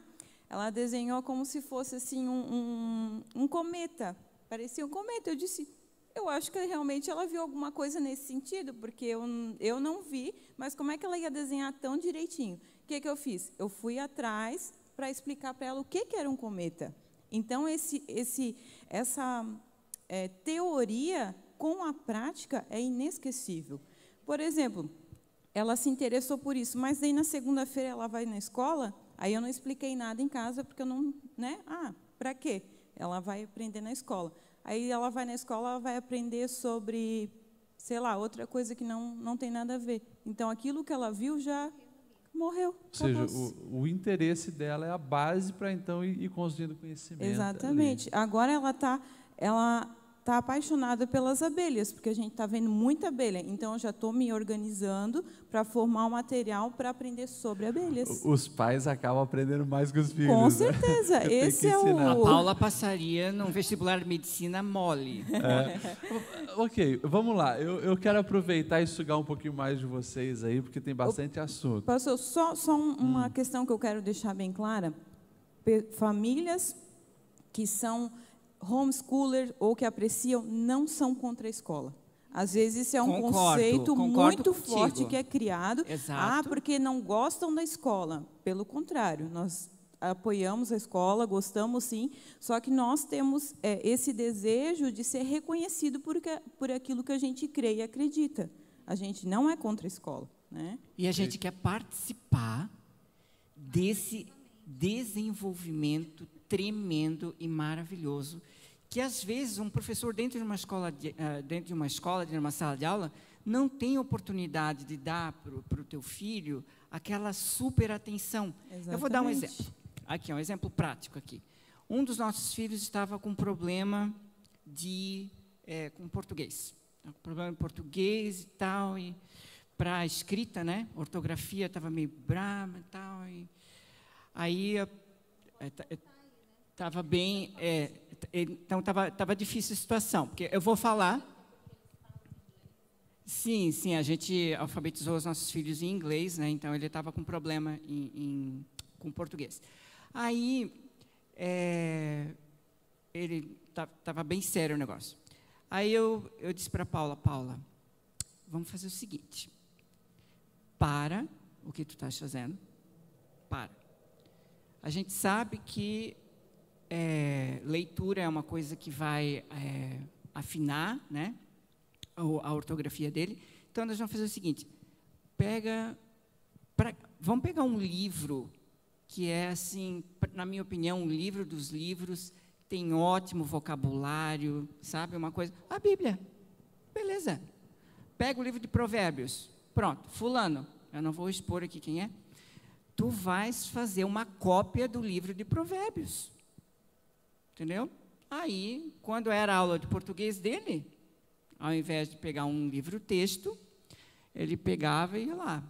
Ela desenhou como se fosse assim um cometa, parecia um cometa. Eu disse, eu acho que realmente ela viu alguma coisa nesse sentido, porque eu não vi, mas como é que ela ia desenhar tão direitinho? O que eu fiz? Eu fui atrás para explicar para ela o que era um cometa. Então, essa teoria com a prática é inesquecível. Por exemplo, ela se interessou por isso, mas daí na segunda-feira ela vai na escola, aí eu não expliquei nada em casa, porque eu não, né? Para quê? Ela vai aprender na escola. Aí ela vai na escola, ela vai aprender sobre, sei lá, outra coisa que não tem nada a ver. Então, aquilo que ela viu já morreu. Ou seja, o interesse dela é a base para, então, ir construindo conhecimento. Exatamente. Ali. Agora ela tá apaixonada pelas abelhas, porque a gente está vendo muita abelha. Então, eu já estou me organizando para formar um material para aprender sobre abelhas. Os pais acabam aprendendo mais que os filhos. Com certeza. Né? Esse é A Paula passaria num vestibular de medicina mole. Ok, vamos lá. Eu quero aproveitar e sugar um pouquinho mais de vocês aí, porque tem bastante assunto. Pastor, só uma questão que eu quero deixar bem clara. Famílias que são homeschooler ou que apreciam não são contra a escola. Às vezes isso é um conceito muito forte que é criado. Exato. Porque não gostam da escola. Pelo contrário, nós apoiamos a escola, gostamos sim, só que nós temos esse desejo de ser reconhecido por aquilo que a gente crê e acredita. A gente não é contra a escola, né? E a gente quer participar desse desenvolvimento tremendo e maravilhoso, que às vezes um professor dentro de uma escola, dentro de uma sala de aula, não tem oportunidade de dar para o teu filho aquela super atenção. Exatamente. Eu vou dar um exemplo. Aqui, um exemplo prático aqui. Um dos nossos filhos estava com problema com português. Problema em português e tal, e para a escrita, né, ortografia estava meio brava e tal, e aí estava bem, então estava difícil a situação, porque eu vou falar. Sim, a gente alfabetizou os nossos filhos em inglês, né, então ele estava com problema com português. Aí, ele estava bem sério o negócio. Aí eu disse para Paula, vamos fazer o seguinte, para o que tu estás fazendo, para. A gente sabe que leitura é uma coisa que vai afinar, né, a ortografia dele. Então, nós vamos fazer o seguinte, vamos pegar um livro que é, assim, na minha opinião, um livro dos livros, tem ótimo vocabulário, sabe, uma coisa... A Bíblia, beleza. Pega o livro de Provérbios, pronto, fulano, eu não vou expor aqui quem é, tu vais fazer uma cópia do livro de Provérbios. Entendeu? Aí, quando era a aula de português dele, ao invés de pegar um livro-texto, ele pegava e ia lá,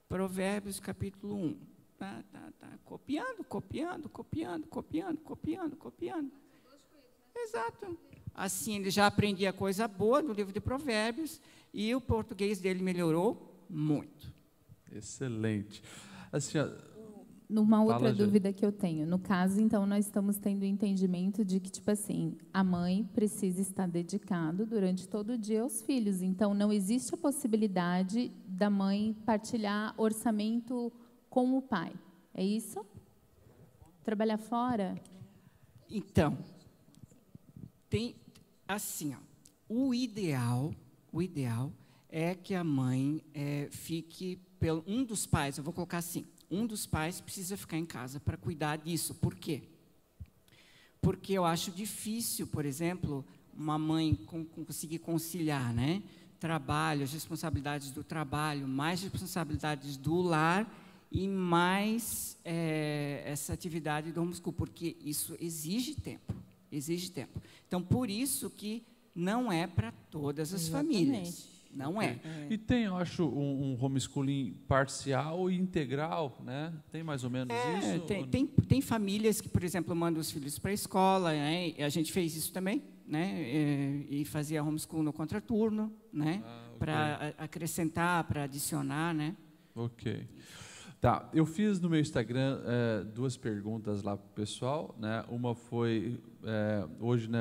Provérbios capítulo 1. Copiando. Exato. Assim, ele já aprendia coisa boa no livro de Provérbios e o português dele melhorou muito. Excelente. Assim, Numa outra Fala, dúvida que eu tenho. No caso, então, nós estamos tendo o entendimento de que, tipo assim, a mãe precisa estar dedicado durante todo o dia aos filhos. Então, não existe a possibilidade da mãe partilhar orçamento com o pai. É isso? Trabalhar fora? Então, tem assim, ó, o ideal é que a mãe fique pelo um dos pais, eu vou colocar assim, um dos pais precisa ficar em casa para cuidar disso. Por quê? Porque eu acho difícil, por exemplo, uma mãe conseguir conciliar, né, trabalho, as responsabilidades do trabalho, mais responsabilidades do lar e mais essa atividade do homeschool, porque isso exige tempo. Então, por isso que não é para todas as famílias. Não é. E tem, eu acho, um homeschooling parcial e integral, né? Tem mais ou menos isso? Tem famílias que, por exemplo, mandam os filhos para a escola, né? E a gente fez isso também, né? E fazia homeschool no contraturno, né? Okay. Para acrescentar, para adicionar, né? Ok. Tá, eu fiz no meu Instagram 2 perguntas lá para o pessoal, né? Uma foi, hoje, né,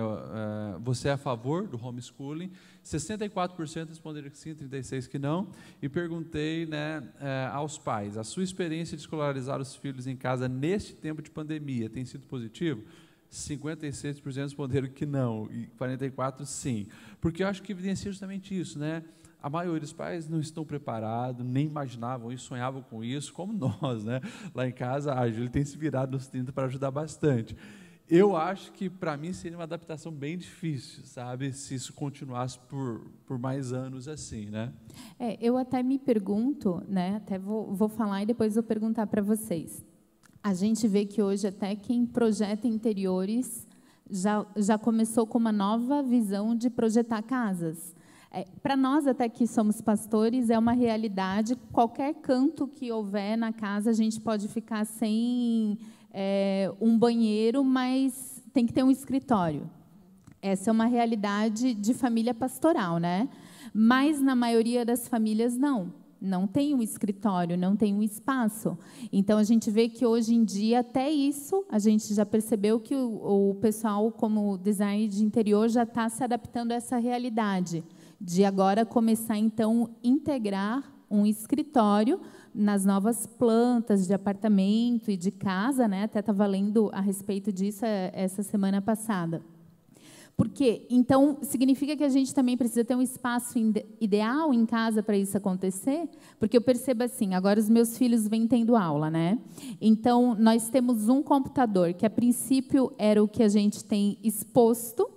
você é a favor do homeschooling? 64% responderam que sim, 36% que não. E perguntei, né, aos pais, a sua experiência de escolarizar os filhos em casa neste tempo de pandemia tem sido positivo? 56% responderam que não, e 44% sim. Porque eu acho que evidencia justamente isso, né? A maioria dos pais não estão preparados, nem imaginavam isso, sonhavam com isso, como nós, né? Lá em casa, a Júlia tem se virado nos 30 para ajudar bastante. Eu acho que, para mim, seria uma adaptação bem difícil, sabe? Se isso continuasse por mais anos assim, né? Eu até me pergunto, né? Até vou falar e depois vou perguntar para vocês. A gente vê que hoje até quem projeta interiores já começou com uma nova visão de projetar casas. Para nós, até que somos pastores, é uma realidade. Qualquer canto que houver na casa, a gente pode ficar sem um banheiro, mas tem que ter um escritório. Essa é uma realidade de família pastoral, né? Mas, na maioria das famílias, não tem um escritório, não tem um espaço. Então, a gente vê que, hoje em dia, até isso, a gente já percebeu que o pessoal, como design de interior, já está se adaptando a essa realidade, de agora começar, então, integrar um escritório nas novas plantas de apartamento e de casa, né? Até estava lendo a respeito disso essa semana passada. Por quê? Então, significa que a gente também precisa ter um espaço ideal em casa para isso acontecer? Porque eu percebo assim, agora os meus filhos vêm tendo aula, né? Então, nós temos um computador, que a princípio era o que a gente tem exposto,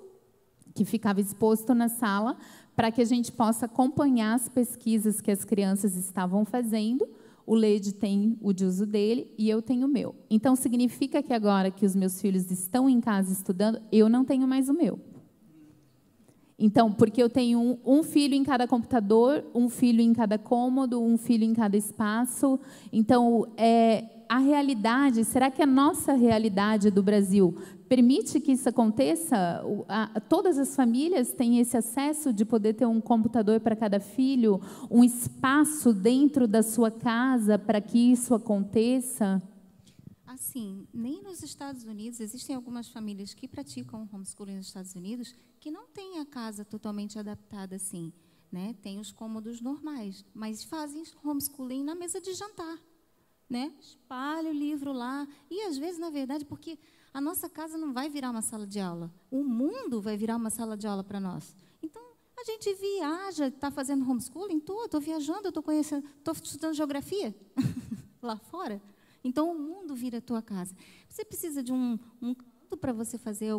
que ficava exposto na sala, para que a gente possa acompanhar as pesquisas que as crianças estavam fazendo. O Lede tem o de uso dele e eu tenho o meu. Então, significa que agora que os meus filhos estão em casa estudando, eu não tenho mais o meu. Então, porque eu tenho um filho em cada computador, um filho em cada cômodo, um filho em cada espaço. Então, a realidade, será que a nossa realidade do Brasil permite que isso aconteça? Todas as famílias têm esse acesso de poder ter um computador para cada filho, um espaço dentro da sua casa para que isso aconteça? Assim, nem nos Estados Unidos, existem algumas famílias que praticam homeschooling nos Estados Unidos que não têm a casa totalmente adaptada assim, né? Tem os cômodos normais, mas fazem homeschooling na mesa de jantar, né? Espalha o livro lá e, às vezes, na verdade, porque a nossa casa não vai virar uma sala de aula, o mundo vai virar uma sala de aula para nós. Então, a gente viaja, está fazendo homeschooling, estou viajando, estou conhecendo, estou estudando geografia lá fora. Então, o mundo vira a tua casa. Você precisa de um canto para você fazer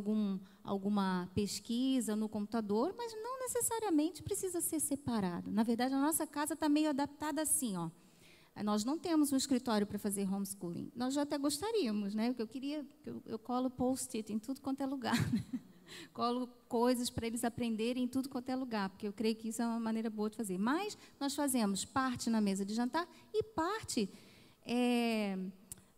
alguma pesquisa no computador, mas não necessariamente precisa ser separado. Na verdade, a nossa casa está meio adaptada assim, ó. Nós não temos um escritório para fazer homeschooling. Nós já até gostaríamos, né? Porque eu queria, eu colo post-it em tudo quanto é lugar, né? Colo coisas para eles aprenderem em tudo quanto é lugar, porque eu creio que isso é uma maneira boa de fazer. Mas nós fazemos parte na mesa de jantar e parte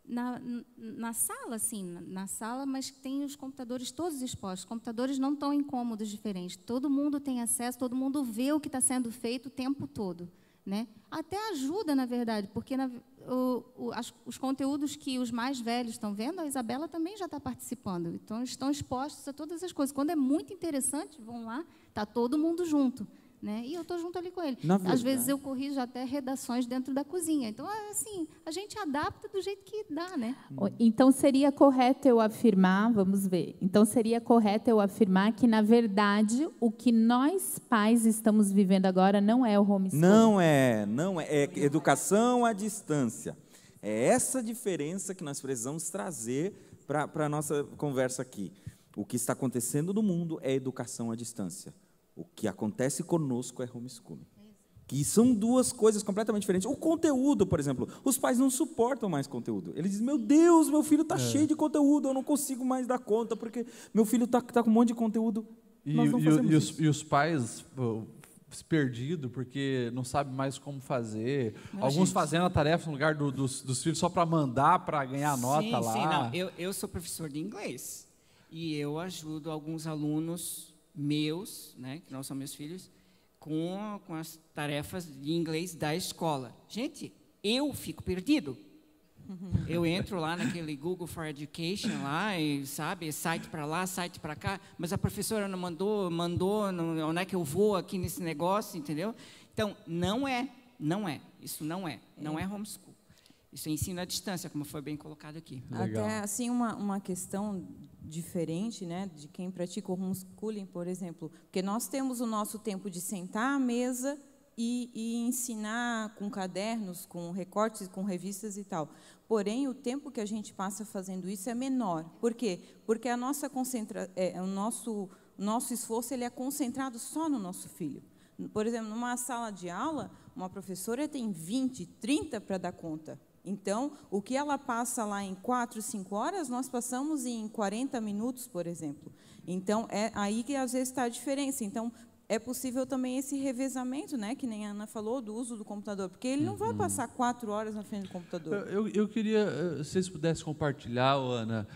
na sala, assim, na sala, mas tem os computadores todos expostos. Os computadores não estão em cômodos diferentes. Todo mundo tem acesso, todo mundo vê o que está sendo feito o tempo todo, né? Até ajuda, na verdade, porque os conteúdos que os mais velhos estão vendo, a Isabela também já está participando. Então, estão expostos a todas as coisas. Quando é muito interessante, vão lá, está todo mundo junto, né? E eu estou junto ali com ele. Às vezes eu corrijo até redações dentro da cozinha. Então, assim, a gente adapta do jeito que dá, né? Então, seria correto eu afirmar, vamos ver, então seria correto eu afirmar que, na verdade, o que nós pais estamos vivendo agora não é o homeschooling. Não é educação à distância. É essa diferença que nós precisamos trazer para a nossa conversa aqui. O que está acontecendo no mundo é educação à distância. O que acontece conosco é homeschooling. Que são duas coisas completamente diferentes. O conteúdo, por exemplo, os pais não suportam mais conteúdo. Eles dizem, meu Deus, meu filho está cheio de conteúdo, eu não consigo mais dar conta, porque meu filho está com um monte de conteúdo. E os pais perdidos, porque não sabem mais como fazer. Alguns fazendo a tarefa no lugar dos filhos só para mandar, para ganhar nota lá. Sim, não. Eu sou professor de inglês e eu ajudo alguns alunos meus, né, que não são meus filhos, com as tarefas de inglês da escola. Gente, eu fico perdido. Eu entro lá naquele Google for Education lá e, sabe, site para lá, site para cá, mas a professora não mandou, onde é que eu vou aqui nesse negócio, entendeu? Então, não é, isso não é homeschool. Isso é ensino à distância, como foi bem colocado aqui. Legal. Até assim uma questão diferente, né, de quem pratica o homeschooling, por exemplo, porque nós temos o nosso tempo de sentar à mesa e ensinar com cadernos, com recortes, com revistas e tal. Porém, o tempo que a gente passa fazendo isso é menor. Por quê? Porque a nossa o nosso esforço ele é concentrado só no nosso filho. Por exemplo, numa sala de aula, uma professora tem 20, 30 para dar conta. Então, o que ela passa lá em 4, 5 horas, nós passamos em 40 minutos, por exemplo. Então, é aí que às vezes está a diferença. Então, é possível também esse revezamento, né, que nem a Ana falou, do uso do computador, porque ele não vai passar 4 horas na frente do computador. Eu queria, se vocês pudessem compartilhar, Ana,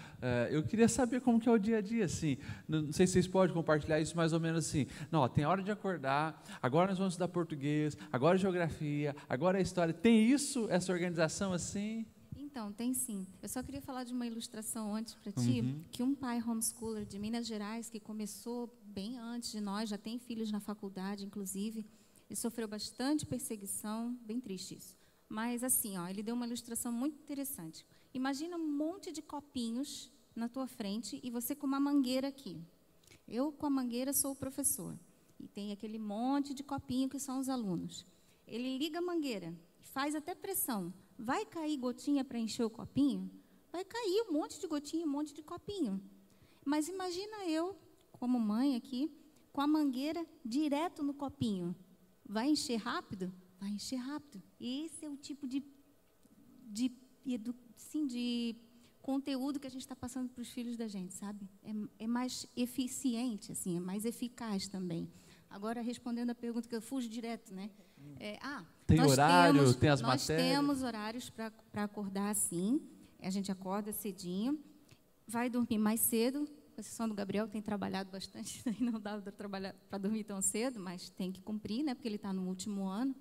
eu queria saber como que é o dia a dia, assim. Não sei se vocês podem compartilhar isso mais ou menos assim. Não, tem hora de acordar, agora nós vamos estudar português, agora geografia, agora a história. Tem isso, essa organização assim? Então, tem sim. Eu só queria falar de uma ilustração antes para ti, que um pai homeschooler de Minas Gerais, que começou bem antes de nós, já tem filhos na faculdade, inclusive, ele sofreu bastante perseguição, bem triste isso. Mas, assim, ele deu uma ilustração muito interessante. Imagina um monte de copinhos na tua frente e você com uma mangueira aqui. Eu, com a mangueira, sou o professor. E tem aquele monte de copinho que são os alunos. Ele liga a mangueira, faz até pressão. Vai cair gotinha para encher o copinho? Vai cair um monte de gotinha, um monte de copinho. Mas imagina eu, como mãe aqui, com a mangueira direto no copinho. Vai encher rápido? Vai encher rápido. Esse é o tipo de conteúdo que a gente está passando para os filhos da gente, sabe? É mais eficiente, assim, é mais eficaz também. Agora, respondendo a pergunta que eu fujo direto, né? Tem horário, tem as matérias? Nós temos horários para acordar, sim. A gente acorda cedinho, vai dormir mais cedo, com exceção do Gabriel, que tem trabalhado bastante, não dá para dormir tão cedo, mas tem que cumprir, né? Porque ele está no último ano.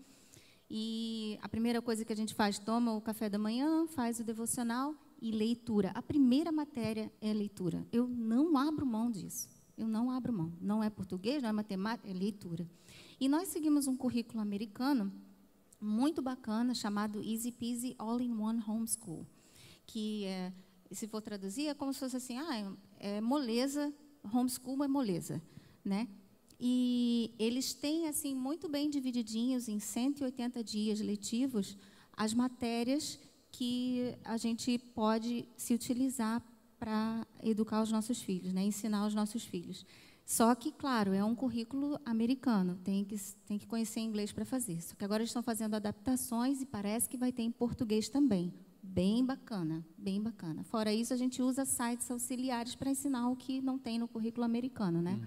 E a primeira coisa que a gente faz, toma o café da manhã, faz o devocional e leitura. A primeira matéria é leitura. Eu não abro mão disso. Eu não abro mão. Não é português, não é matemática, é leitura. E nós seguimos um currículo americano muito bacana, chamado Easy Peasy All-in-One Homeschool, que, se for traduzir, é como se fosse assim, é moleza, homeschool é moleza, né? E eles têm, assim, muito bem divididinhos em 180 dias letivos as matérias que a gente pode se utilizar para educar os nossos filhos, né? Ensinar os nossos filhos. Só que, claro, é um currículo americano, tem que conhecer inglês para fazer. Só que agora eles estão fazendo adaptações e parece que vai ter em português também. Bem bacana, bem bacana. Fora isso, a gente usa sites auxiliares para ensinar o que não tem no currículo americano, né?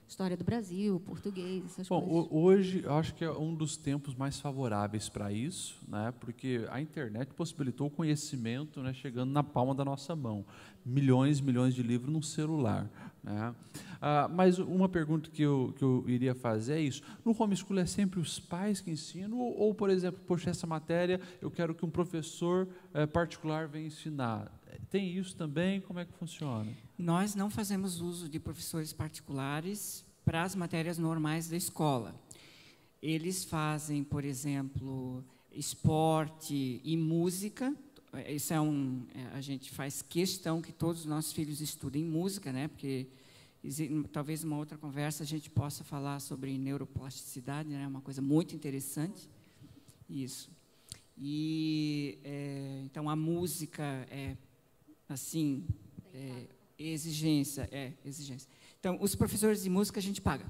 História do Brasil, português, essas Bom, coisas. hoje eu acho que é um dos tempos mais favoráveis para isso, né? Porque a internet possibilitou o conhecimento, né, chegando na palma da nossa mão. Milhões de livros no celular, né? Mas uma pergunta que eu iria fazer é isso: no homeschool é sempre os pais que ensinam ou, por exemplo, poxa, essa matéria eu quero que um professor particular venha ensinar? Tem isso também? Como é que funciona? Nós não fazemos uso de professores particulares para as matérias normais da escola. Eles fazem, por exemplo, esporte e música. Isso a gente faz questão que todos os nossos filhos estudem música, né? Porque talvez numa outra conversa a gente possa falar sobre neuroplasticidade, né? É uma coisa muito interessante. Isso. E então a música é assim, exigência. Então os professores de música a gente paga,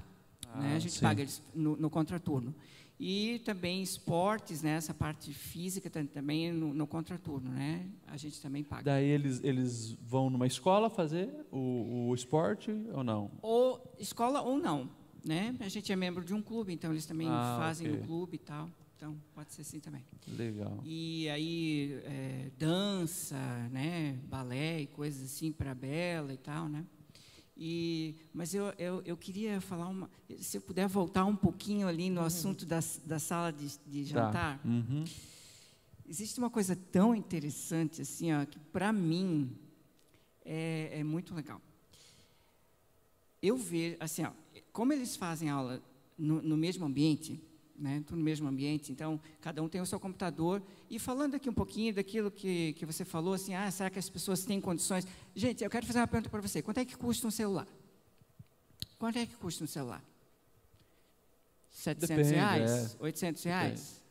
né? A gente paga eles no contraturno. E também esportes, né? Essa parte física também no contraturno, né? A gente também paga. Daí eles vão numa escola fazer o esporte ou não? Ou escola ou não, né? A gente é membro de um clube, então eles também fazem no clube e tal. Então pode ser assim também. Legal. E aí dança, né? Balé e coisas assim para a Bela e tal, né? Mas eu queria falar se eu puder voltar um pouquinho ali no assunto da sala de jantar. Tá. Uhum. Existe uma coisa tão interessante assim, ó, que para mim é muito legal. Eu vejo assim, ó, como eles fazem aula no mesmo ambiente, né? Tudo no mesmo ambiente, então cada um tem o seu computador. E falando aqui um pouquinho daquilo que você falou, assim, será que as pessoas têm condições? Gente, eu quero fazer uma pergunta para você: quanto é que custa um celular? Quanto é que custa um celular? 700 reais? 800 reais? Depende.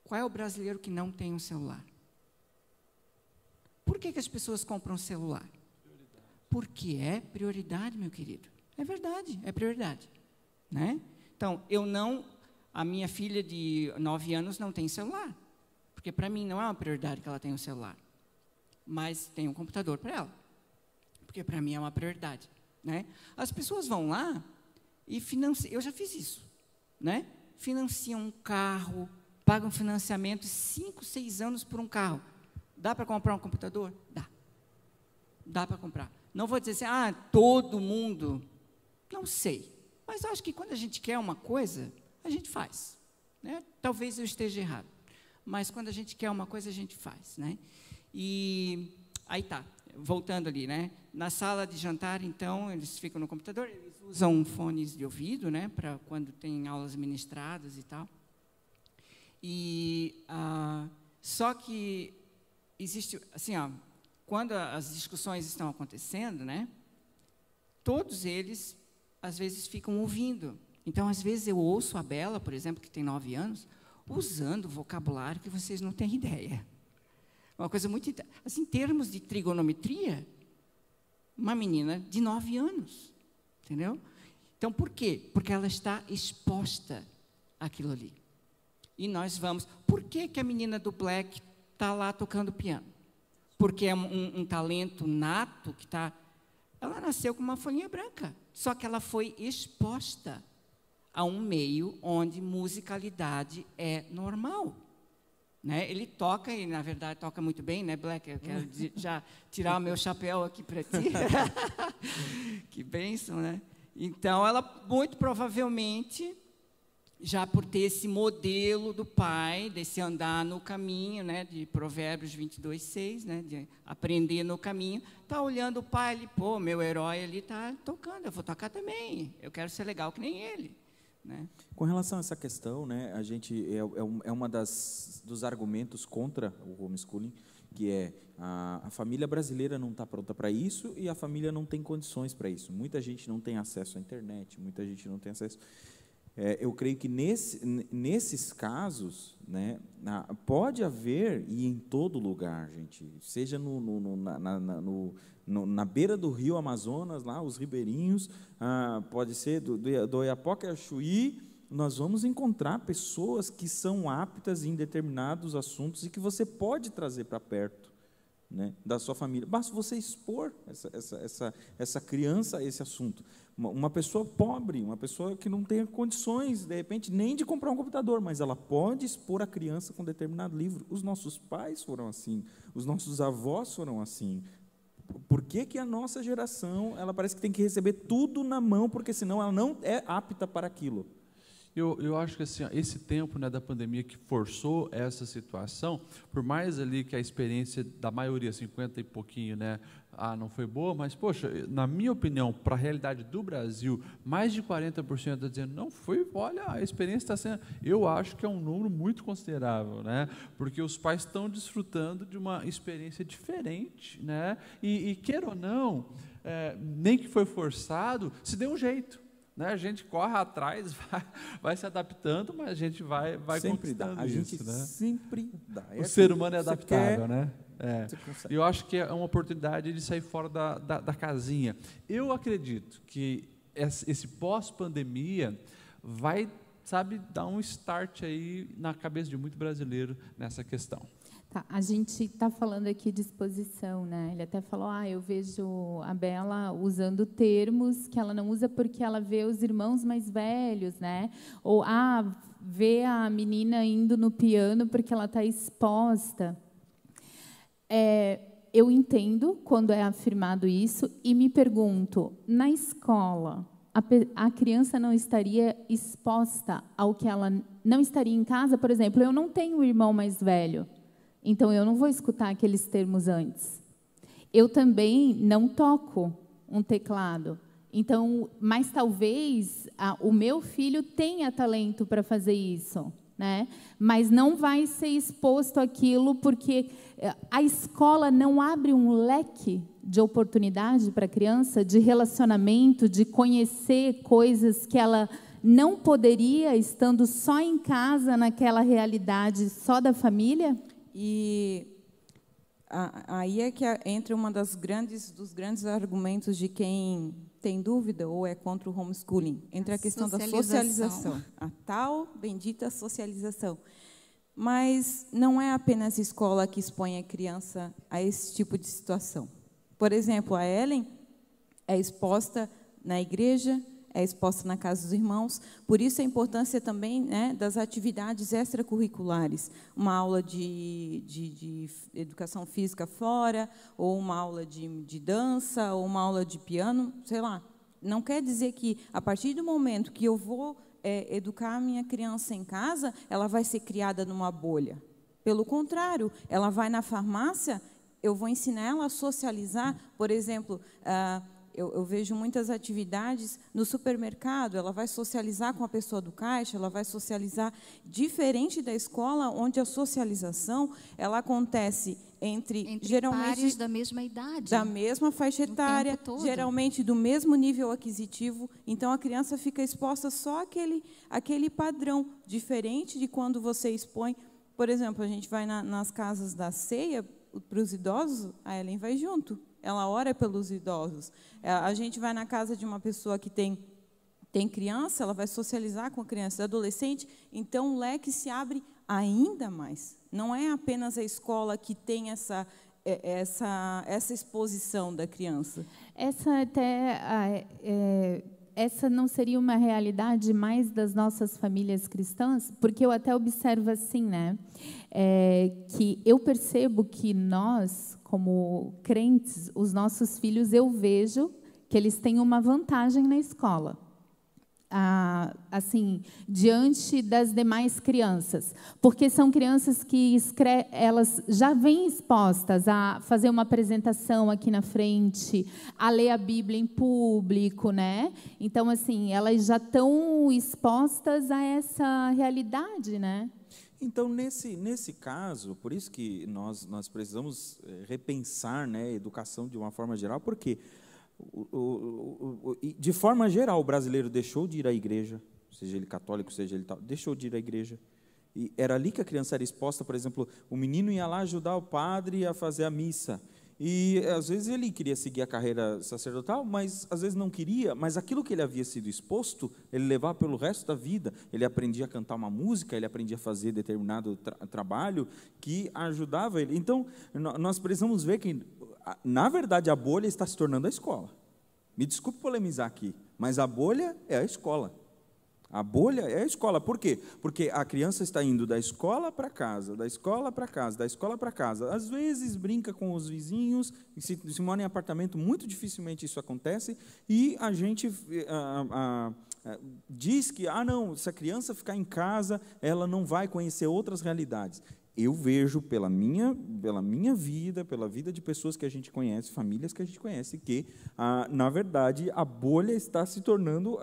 Qual é o brasileiro que não tem um celular? Por que as pessoas compram um celular? Porque é prioridade, meu querido. É verdade, é prioridade, né? Então, a minha filha de 9 anos não tem celular, porque para mim não é uma prioridade que ela tenha um celular, mas tem um computador para ela, porque para mim é uma prioridade, né? As pessoas vão lá e financiam, eu já fiz isso, né? Financiam um carro, pagam financiamento 5, 6 anos por um carro. Dá para comprar um computador? Dá para comprar. Não vou dizer assim, todo mundo, não sei, mas acho que quando a gente quer uma coisa, a gente faz, né? Talvez eu esteja errado, mas quando a gente quer uma coisa, a gente faz, né? E aí tá, voltando ali, né? Na sala de jantar, então, eles ficam no computador, eles usam fones de ouvido, né? Para quando tem aulas ministradas e tal. Só que existe, assim, ó, quando as discussões estão acontecendo, né? Todos eles, às vezes, ficam ouvindo. Então, às vezes, eu ouço a Bela, por exemplo, que tem 9 anos, usando vocabulário que vocês não têm ideia. Uma coisa muito... Assim, em termos de trigonometria, uma menina de 9 anos, entendeu? Então, por quê? Porque ela está exposta àquilo ali. E nós vamos... Por que a menina do Black está lá tocando piano? Porque é um talento nato que está... Ela nasceu com uma folhinha branca, só que ela foi exposta a um meio onde musicalidade é normal, né? Ele toca, e na verdade toca muito bem, né, Black? Eu quero já tirar o meu chapéu aqui para ti. Que bênção, né? Então, ela muito provavelmente, já por ter esse modelo do pai, desse andar no caminho, né, de Provérbios 22:6, né, de aprender no caminho, está olhando o pai ali, pô, meu herói ali está tocando, eu vou tocar também, eu quero ser legal que nem ele. Né? Com relação a essa questão, né, a gente é uma dos argumentos contra o homeschooling, que é a família brasileira não está pronta para isso e a família não tem condições para isso. Muita gente não tem acesso à internet, muita gente não tem acesso. Eu creio que nesses casos, né, pode haver, e em todo lugar, gente, seja na beira do rio Amazonas, lá, os ribeirinhos, pode ser do Oiapoque a Chuí, nós vamos encontrar pessoas que são aptas em determinados assuntos e que você pode trazer para perto, né, da sua família. Basta você expor essa criança a esse assunto. Uma pessoa pobre, uma pessoa que não tenha condições, de repente, nem de comprar um computador, mas ela pode expor a criança com determinado livro. Os nossos pais foram assim, os nossos avós foram assim. Por que a nossa geração, ela parece que tem que receber tudo na mão, porque senão ela não é apta para aquilo? Eu acho que assim, esse tempo, né, da pandemia que forçou essa situação, por mais ali que a experiência da maioria, 50 e pouquinho, né, não foi boa, mas, poxa, na minha opinião, para a realidade do Brasil, mais de 40% está dizendo, não foi, olha, a experiência está sendo, eu acho que é um número muito considerável, né, porque os pais estão desfrutando de uma experiência diferente, né, e queira ou não, nem que foi forçado, se deu um jeito. Né, a gente corre atrás, vai se adaptando, mas a gente vai sempre dá. A gente isso, né? sempre dá. O ser humano é adaptável, né? E eu acho que é uma oportunidade de sair fora da casinha. Eu acredito que esse pós-pandemia vai, sabe, dar um start aí na cabeça de muito brasileiro nessa questão. Tá, a gente está falando aqui de exposição, né? Ele até falou, eu vejo a Bela usando termos que ela não usa porque ela vê os irmãos mais velhos, né? Ou, vê a menina indo no piano porque ela está exposta. Eu entendo quando é afirmado isso e me pergunto, na escola, a criança não estaria exposta ao que ela não estaria em casa? Por exemplo, eu não tenho um irmão mais velho. Então, eu não vou escutar aqueles termos antes. Eu também não toco um teclado. Então, mas talvez o meu filho tenha talento para fazer isso, né? Mas não vai ser exposto àquilo porque a escola não abre um leque de oportunidade para a criança, de relacionamento, de conhecer coisas que ela não poderia estando só em casa, naquela realidade só da família? E aí é que entra dos grandes argumentos de quem tem dúvida ou é contra o homeschooling. Entra a questão da socialização, a tal bendita socialização. Mas não é apenas a escola que expõe a criança a esse tipo de situação. Por exemplo, a Ellen é exposta na igreja, é exposta na casa dos irmãos, por isso a importância também, né, das atividades extracurriculares, uma aula de educação física fora, ou uma aula de dança, ou uma aula de piano, sei lá. Não quer dizer que, a partir do momento que eu vou educar a minha criança em casa, ela vai ser criada numa bolha. Pelo contrário, ela vai na farmácia, eu vou ensinar ela a socializar, por exemplo, eu vejo muitas atividades no supermercado, ela vai socializar com a pessoa do caixa, ela vai socializar diferente da escola, onde a socialização ela acontece entre geralmente pares da mesma idade, da mesma faixa etária, geralmente do mesmo nível aquisitivo. Então a criança fica exposta só àquele padrão, diferente de quando você expõe. Por exemplo, a gente vai nas casas da ceia para os idosos, a Ellen vai junto. Ela ora pelos idosos. A gente vai na casa de uma pessoa que tem criança, ela vai socializar com a criança, adolescente, então o leque se abre ainda mais. Não é apenas a escola que tem essa exposição da criança. Essa não seria uma realidade mais das nossas famílias cristãs? Porque eu até observo assim, né? Que eu percebo que nós, como crentes, os nossos filhos, eu vejo que eles têm uma vantagem na escola. Assim, diante das demais crianças, porque são crianças que elas já vêm expostas a fazer uma apresentação aqui na frente, a ler a Bíblia em público, né? Então, assim, elas já estão expostas a essa realidade, né? Então, nesse caso, por isso que nós precisamos repensar, né, a educação de uma forma geral, porque de forma geral, o brasileiro deixou de ir à igreja, seja ele católico, seja ele tal, deixou de ir à igreja. E era ali que a criança era exposta. Por exemplo, o menino ia lá ajudar o padre a fazer a missa. E às vezes ele queria seguir a carreira sacerdotal, mas às vezes não queria. Mas aquilo que ele havia sido exposto, ele levava pelo resto da vida. Ele aprendia a cantar uma música, ele aprendia a fazer determinado trabalho que ajudava ele. Então, nós precisamos ver que, na verdade, a bolha está se tornando a escola. Me desculpe polemizar aqui, mas a bolha é a escola. A bolha é a escola. Por quê? Porque a criança está indo da escola para casa, da escola para casa, da escola para casa. Às vezes brinca com os vizinhos, e se mora em apartamento, muito dificilmente isso acontece, e a gente diz que, não, se a criança ficar em casa, ela não vai conhecer outras realidades. Eu vejo pela minha vida, pela vida de pessoas que a gente conhece, famílias que a gente conhece, que, na verdade, a bolha está se tornando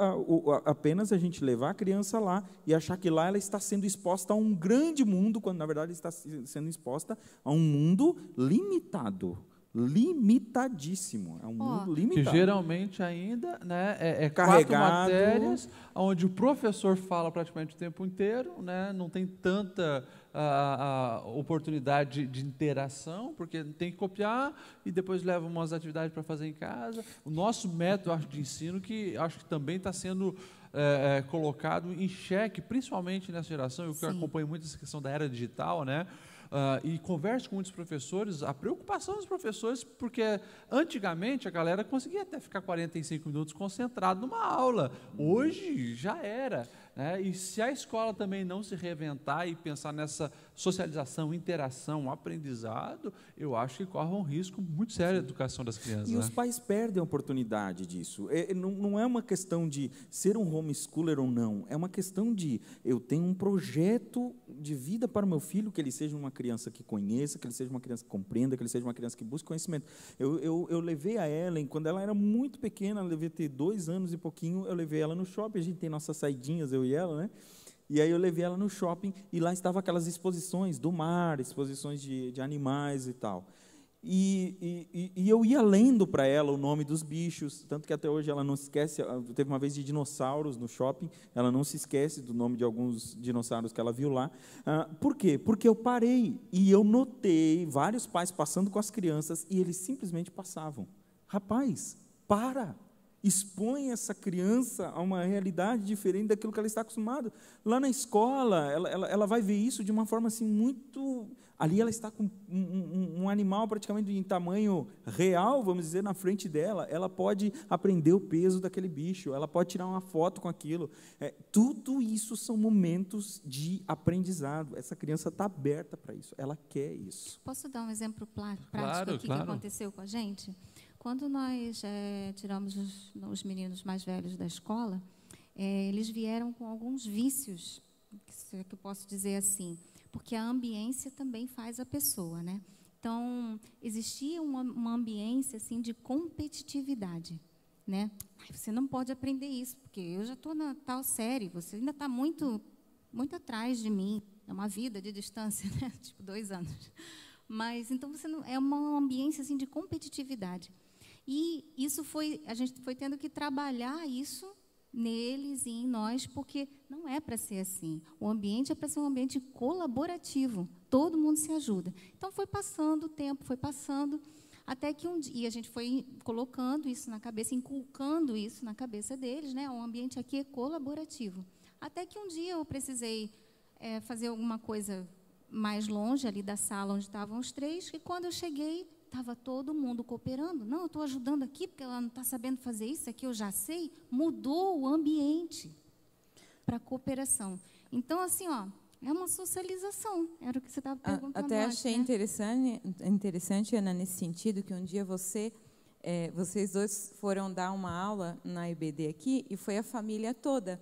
apenas a gente levar a criança lá e achar que lá ela está sendo exposta a um grande mundo, quando, na verdade, está sendo exposta a um mundo limitado. Limitadíssimo, é um mundo limitado. Que geralmente ainda, né, é carregado. 4 matérias, onde o professor fala praticamente o tempo inteiro, né, não tem tanta a oportunidade de interação, porque tem que copiar e depois leva umas atividades para fazer em casa. O nosso método, acho, de ensino, que acho que também está sendo colocado em xeque, principalmente nessa geração. Eu acompanho muito essa questão da era digital, né? E converso com muitos professores, a preocupação dos professores, porque antigamente a galera conseguia até ficar 45 minutos concentrado numa aula, hoje já era, né? E se a escola também não se reinventar e pensar nessa socialização, interação, aprendizado, eu acho que corre um risco muito sério a educação das crianças. E os pais perdem a oportunidade disso. Não é uma questão de ser um homeschooler ou não, é uma questão de eu tenho um projeto de vida para o meu filho, que ele seja uma criança que conheça, que ele seja uma criança que compreenda, que ele seja uma criança que busque conhecimento. Eu levei a Ellen, quando ela era muito pequena, ela devia ter 2 anos e pouquinho, eu levei ela no shopping, a gente tem nossas saidinhas, eu e ela, né? E aí eu levei ela no shopping, e lá estavam aquelas exposições do mar, exposições de animais e tal. E eu ia lendo para ela o nome dos bichos, tanto que até hoje ela não se esquece. Teve uma vez de dinossauros no shopping, ela não se esquece do nome de alguns dinossauros que ela viu lá. Por quê? Porque eu parei e eu notei vários pais passando com as crianças e eles simplesmente passavam. Rapaz, para! Expõe essa criança a uma realidade diferente daquilo que ela está acostumada. Lá na escola, ela vai ver isso de uma forma assim muito... Ali ela está com um animal praticamente em tamanho real, vamos dizer, na frente dela. Ela pode aprender o peso daquele bicho, ela pode tirar uma foto com aquilo. Tudo isso são momentos de aprendizado. Essa criança está aberta para isso, ela quer isso. Posso dar um exemplo prático aqui que aconteceu com a gente? Quando nós tiramos os meninos mais velhos da escola, eles vieram com alguns vícios, se é que eu posso dizer assim, porque a ambiência também faz a pessoa, né? Então, existia uma ambiência assim, de competitividade, né? Você não pode aprender isso, porque eu já estou na tal série, você ainda está muito, muito atrás de mim, é uma vida de distância, né? Tipo 2 anos. Mas, então, você não, é uma ambiência assim, de competitividade. E isso a gente foi tendo que trabalhar isso neles e em nós, porque não é para ser assim. O ambiente é para ser um ambiente colaborativo, todo mundo se ajuda. Então, foi passando o tempo, foi passando, até que um dia a gente foi colocando isso na cabeça, inculcando isso na cabeça deles, né? O ambiente aqui é colaborativo. Até que um dia eu precisei fazer alguma coisa mais longe ali da sala onde estavam os 3, e quando eu cheguei, estava todo mundo cooperando. Não, eu estou ajudando aqui, porque ela não está sabendo fazer isso aqui, eu já sei. Mudou o ambiente para cooperação. Então, assim, é uma socialização. Era o que você estava perguntando. Até achei interessante, Ana, nesse sentido, que um dia vocês 2 foram dar uma aula na IBD aqui, e foi a família toda.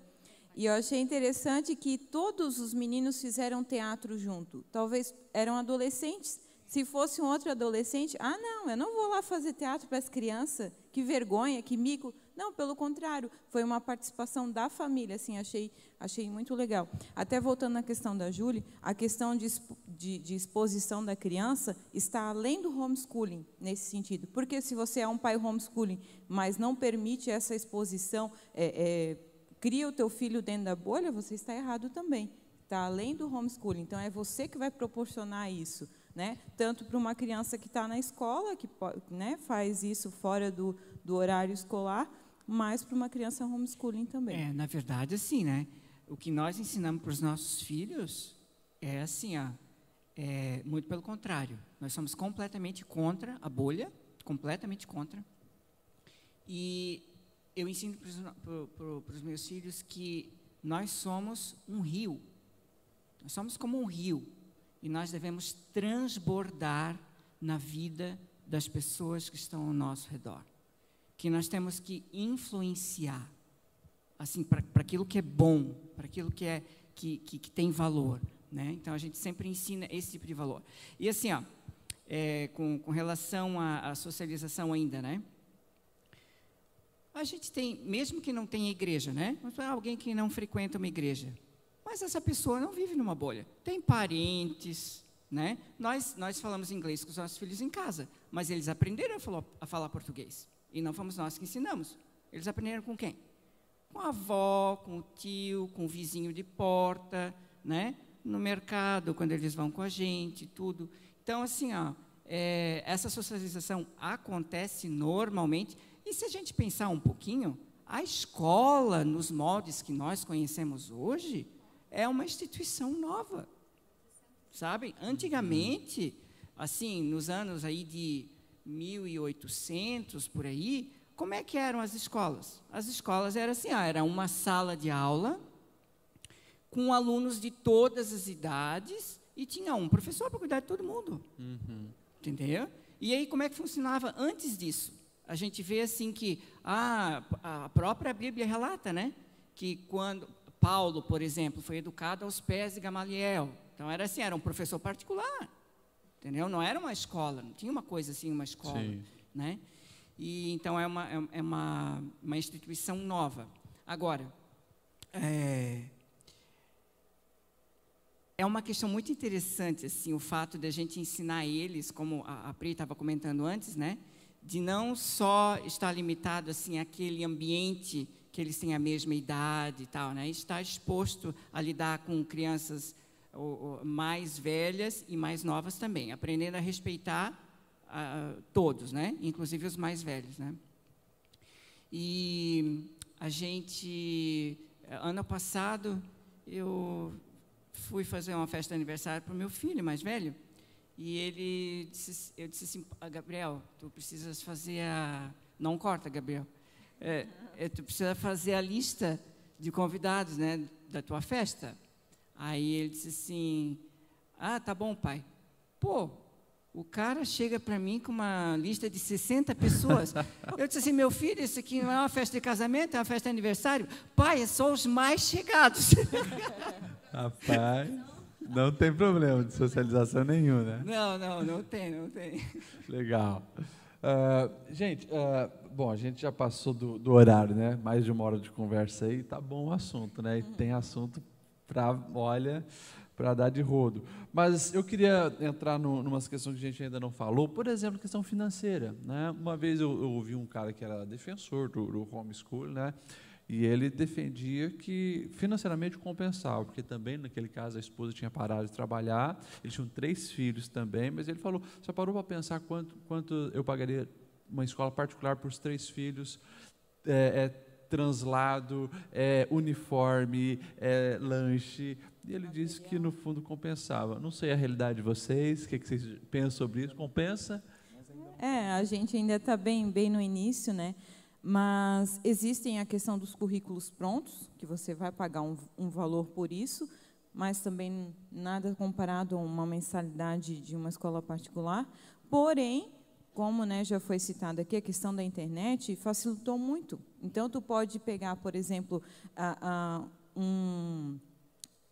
E eu achei interessante que todos os meninos fizeram teatro junto. Talvez eram adolescentes. Se fosse um outro adolescente, não, eu não vou lá fazer teatro para as crianças, que vergonha, que mico. Não, pelo contrário, foi uma participação da família, assim, achei muito legal. Até voltando na questão da Júlia, a questão de exposição da criança está além do homeschooling, nesse sentido. Porque se você é um pai homeschooling, mas não permite essa exposição cria o teu filho dentro da bolha, você está errado também. Está além do homeschooling. Então, é você que vai proporcionar isso, né? Tanto para uma criança que está na escola, que, né, faz isso fora do horário escolar, mas para uma criança homeschooling também. Na verdade, assim, né? O que nós ensinamos para os nossos filhos é assim, muito pelo contrário. Nós somos completamente contra a bolha, completamente contra. E eu ensino para os meus filhos que nós somos um rio. Nós somos como um rio. E nós devemos transbordar na vida das pessoas que estão ao nosso redor. Que nós temos que influenciar, assim, para aquilo que é bom, para aquilo que tem valor, né? Então, a gente sempre ensina esse tipo de valor. E assim, com relação à socialização ainda, né? A gente tem, mesmo que não tenha igreja, né? Alguém que não frequenta uma igreja, mas essa pessoa não vive numa bolha. Tem parentes, né? Nós falamos inglês com os nossos filhos em casa, mas eles aprenderam a falar português. E não fomos nós que ensinamos. Eles aprenderam com quem? Com a avó, com o tio, com o vizinho de porta, né? No mercado, quando eles vão com a gente, tudo. Então, assim, essa socialização acontece normalmente. E se a gente pensar um pouquinho, a escola, nos moldes que nós conhecemos hoje, é uma instituição nova, sabe? Antigamente, assim, nos anos aí de 1800, por aí, como é que eram as escolas? As escolas eram assim, era uma sala de aula, com alunos de todas as idades, e tinha um professor para cuidar de todo mundo. Entendeu? E aí, como é que funcionava antes disso? A gente vê assim que a própria Bíblia relata, né? Que quando Paulo, por exemplo, foi educado aos pés de Gamaliel. Então, era assim, era um professor particular. Entendeu? Não era uma escola, não tinha uma coisa assim, uma escola. Sim. Né? E, então, é uma instituição nova. Agora, é uma questão muito interessante, assim, o fato de a gente ensinar eles, como a Pri estava comentando antes, né? De não só estar limitado assim àquele ambiente que eles têm a mesma idade e tal, né? Estar exposto a lidar com crianças mais velhas e mais novas também, aprendendo a respeitar todos, né? Inclusive os mais velhos, né? E a gente, ano passado, eu fui fazer uma festa de aniversário para o meu filho mais velho. E eu disse assim, Gabriel, tu precisas fazer não corta, Gabriel. Tu precisa fazer a lista de convidados, né, da tua festa. Aí ele disse assim, tá bom, pai. Pô, o cara chega para mim com uma lista de 60 pessoas. Eu disse assim, meu filho, isso aqui não é uma festa de casamento, é uma festa de aniversário. Pai, é só os mais chegados. Rapaz... Não tem problema de socialização nenhum, né? Não tem. Legal. Gente, bom, a gente já passou do horário, né? Mais de uma hora de conversa aí, tá bom o assunto, né? E tem assunto para dar de rodo. Mas eu queria entrar numa questão que a gente ainda não falou, por exemplo, questão financeira, né? Uma vez eu ouvi um cara que era defensor do homeschool, né? E ele defendia que financeiramente compensava, porque também, naquele caso, a esposa tinha parado de trabalhar, eles tinham 3 filhos também, mas ele falou, você parou para pensar quanto eu pagaria uma escola particular para os 3 filhos, translado, uniforme, lanche, e ele disse que, no fundo, compensava. Não sei a realidade de vocês, o que vocês pensam sobre isso? Compensa? A gente ainda está bem no início, né? Mas existem a questão dos currículos prontos, que você vai pagar um valor por isso, mas também nada comparado a uma mensalidade de uma escola particular. Porém, como, né, já foi citado aqui, a questão da internet facilitou muito. Então, tu pode pegar, por exemplo,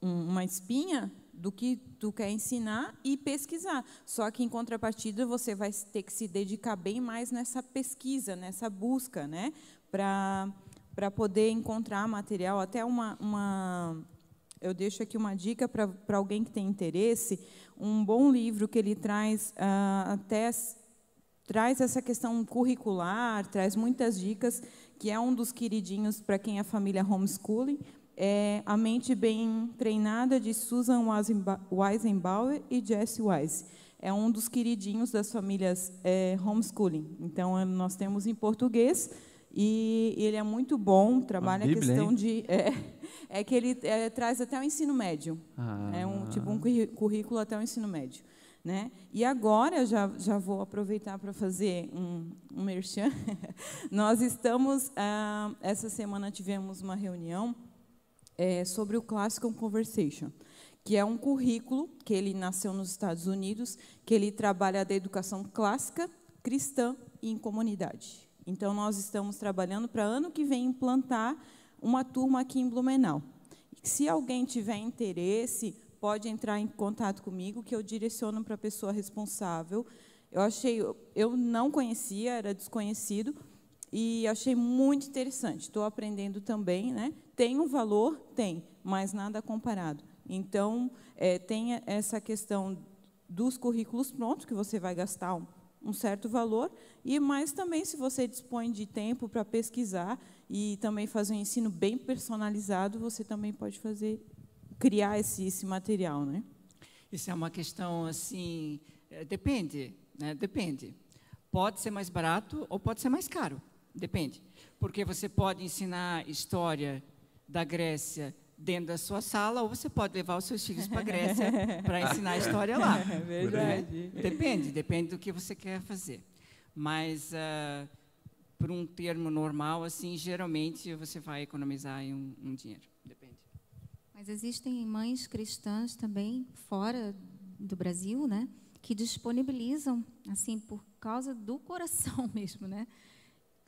uma espinha do que tu quer ensinar e pesquisar. Só que, em contrapartida, você vai ter que se dedicar bem mais nessa pesquisa, nessa busca, né? Para poder encontrar material. Até eu deixo aqui uma dica para alguém que tem interesse, um bom livro que ele traz até traz essa questão curricular, traz muitas dicas, que é um dos queridinhos para quem é família homeschooling, é A Mente Bem Treinada, de Susan Weisenbauer e Jesse Wise. É um dos queridinhos das famílias homeschooling. Então, nós temos em português, e ele é muito bom, trabalha Bíblia, a questão hein? de... que ele traz até o ensino médio. É um currículo até o ensino médio. Né? E agora, já vou aproveitar para fazer um merchan. Nós estamos, essa semana tivemos uma reunião sobre o Classical Conversation, que é um currículo que ele nasceu nos Estados Unidos, que ele trabalha da educação clássica, cristã e em comunidade. Então, nós estamos trabalhando para ano que vem implantar uma turma aqui em Blumenau. Se alguém tiver interesse, pode entrar em contato comigo, que eu direciono para a pessoa responsável. Eu não conhecia, era desconhecido, e achei muito interessante. Estou aprendendo também, né? Tem um valor? Tem, mas nada comparado. Então, tem essa questão dos currículos prontos, que você vai gastar um certo valor, mas também, se você dispõe de tempo para pesquisar e também fazer um ensino bem personalizado, você também pode criar esse material, né? Isso é uma questão, assim, depende, né? Depende. Pode ser mais barato ou pode ser mais caro, depende. Porque você pode ensinar história da Grécia dentro da sua sala, ou você pode levar os seus filhos para a Grécia para ensinar a história lá. É verdade. Depende do que você quer fazer. Mas, por um termo normal, assim, geralmente você vai economizar aí um dinheiro. Depende. Mas existem mães cristãs também, fora do Brasil, né, que disponibilizam, assim, por causa do coração mesmo, né,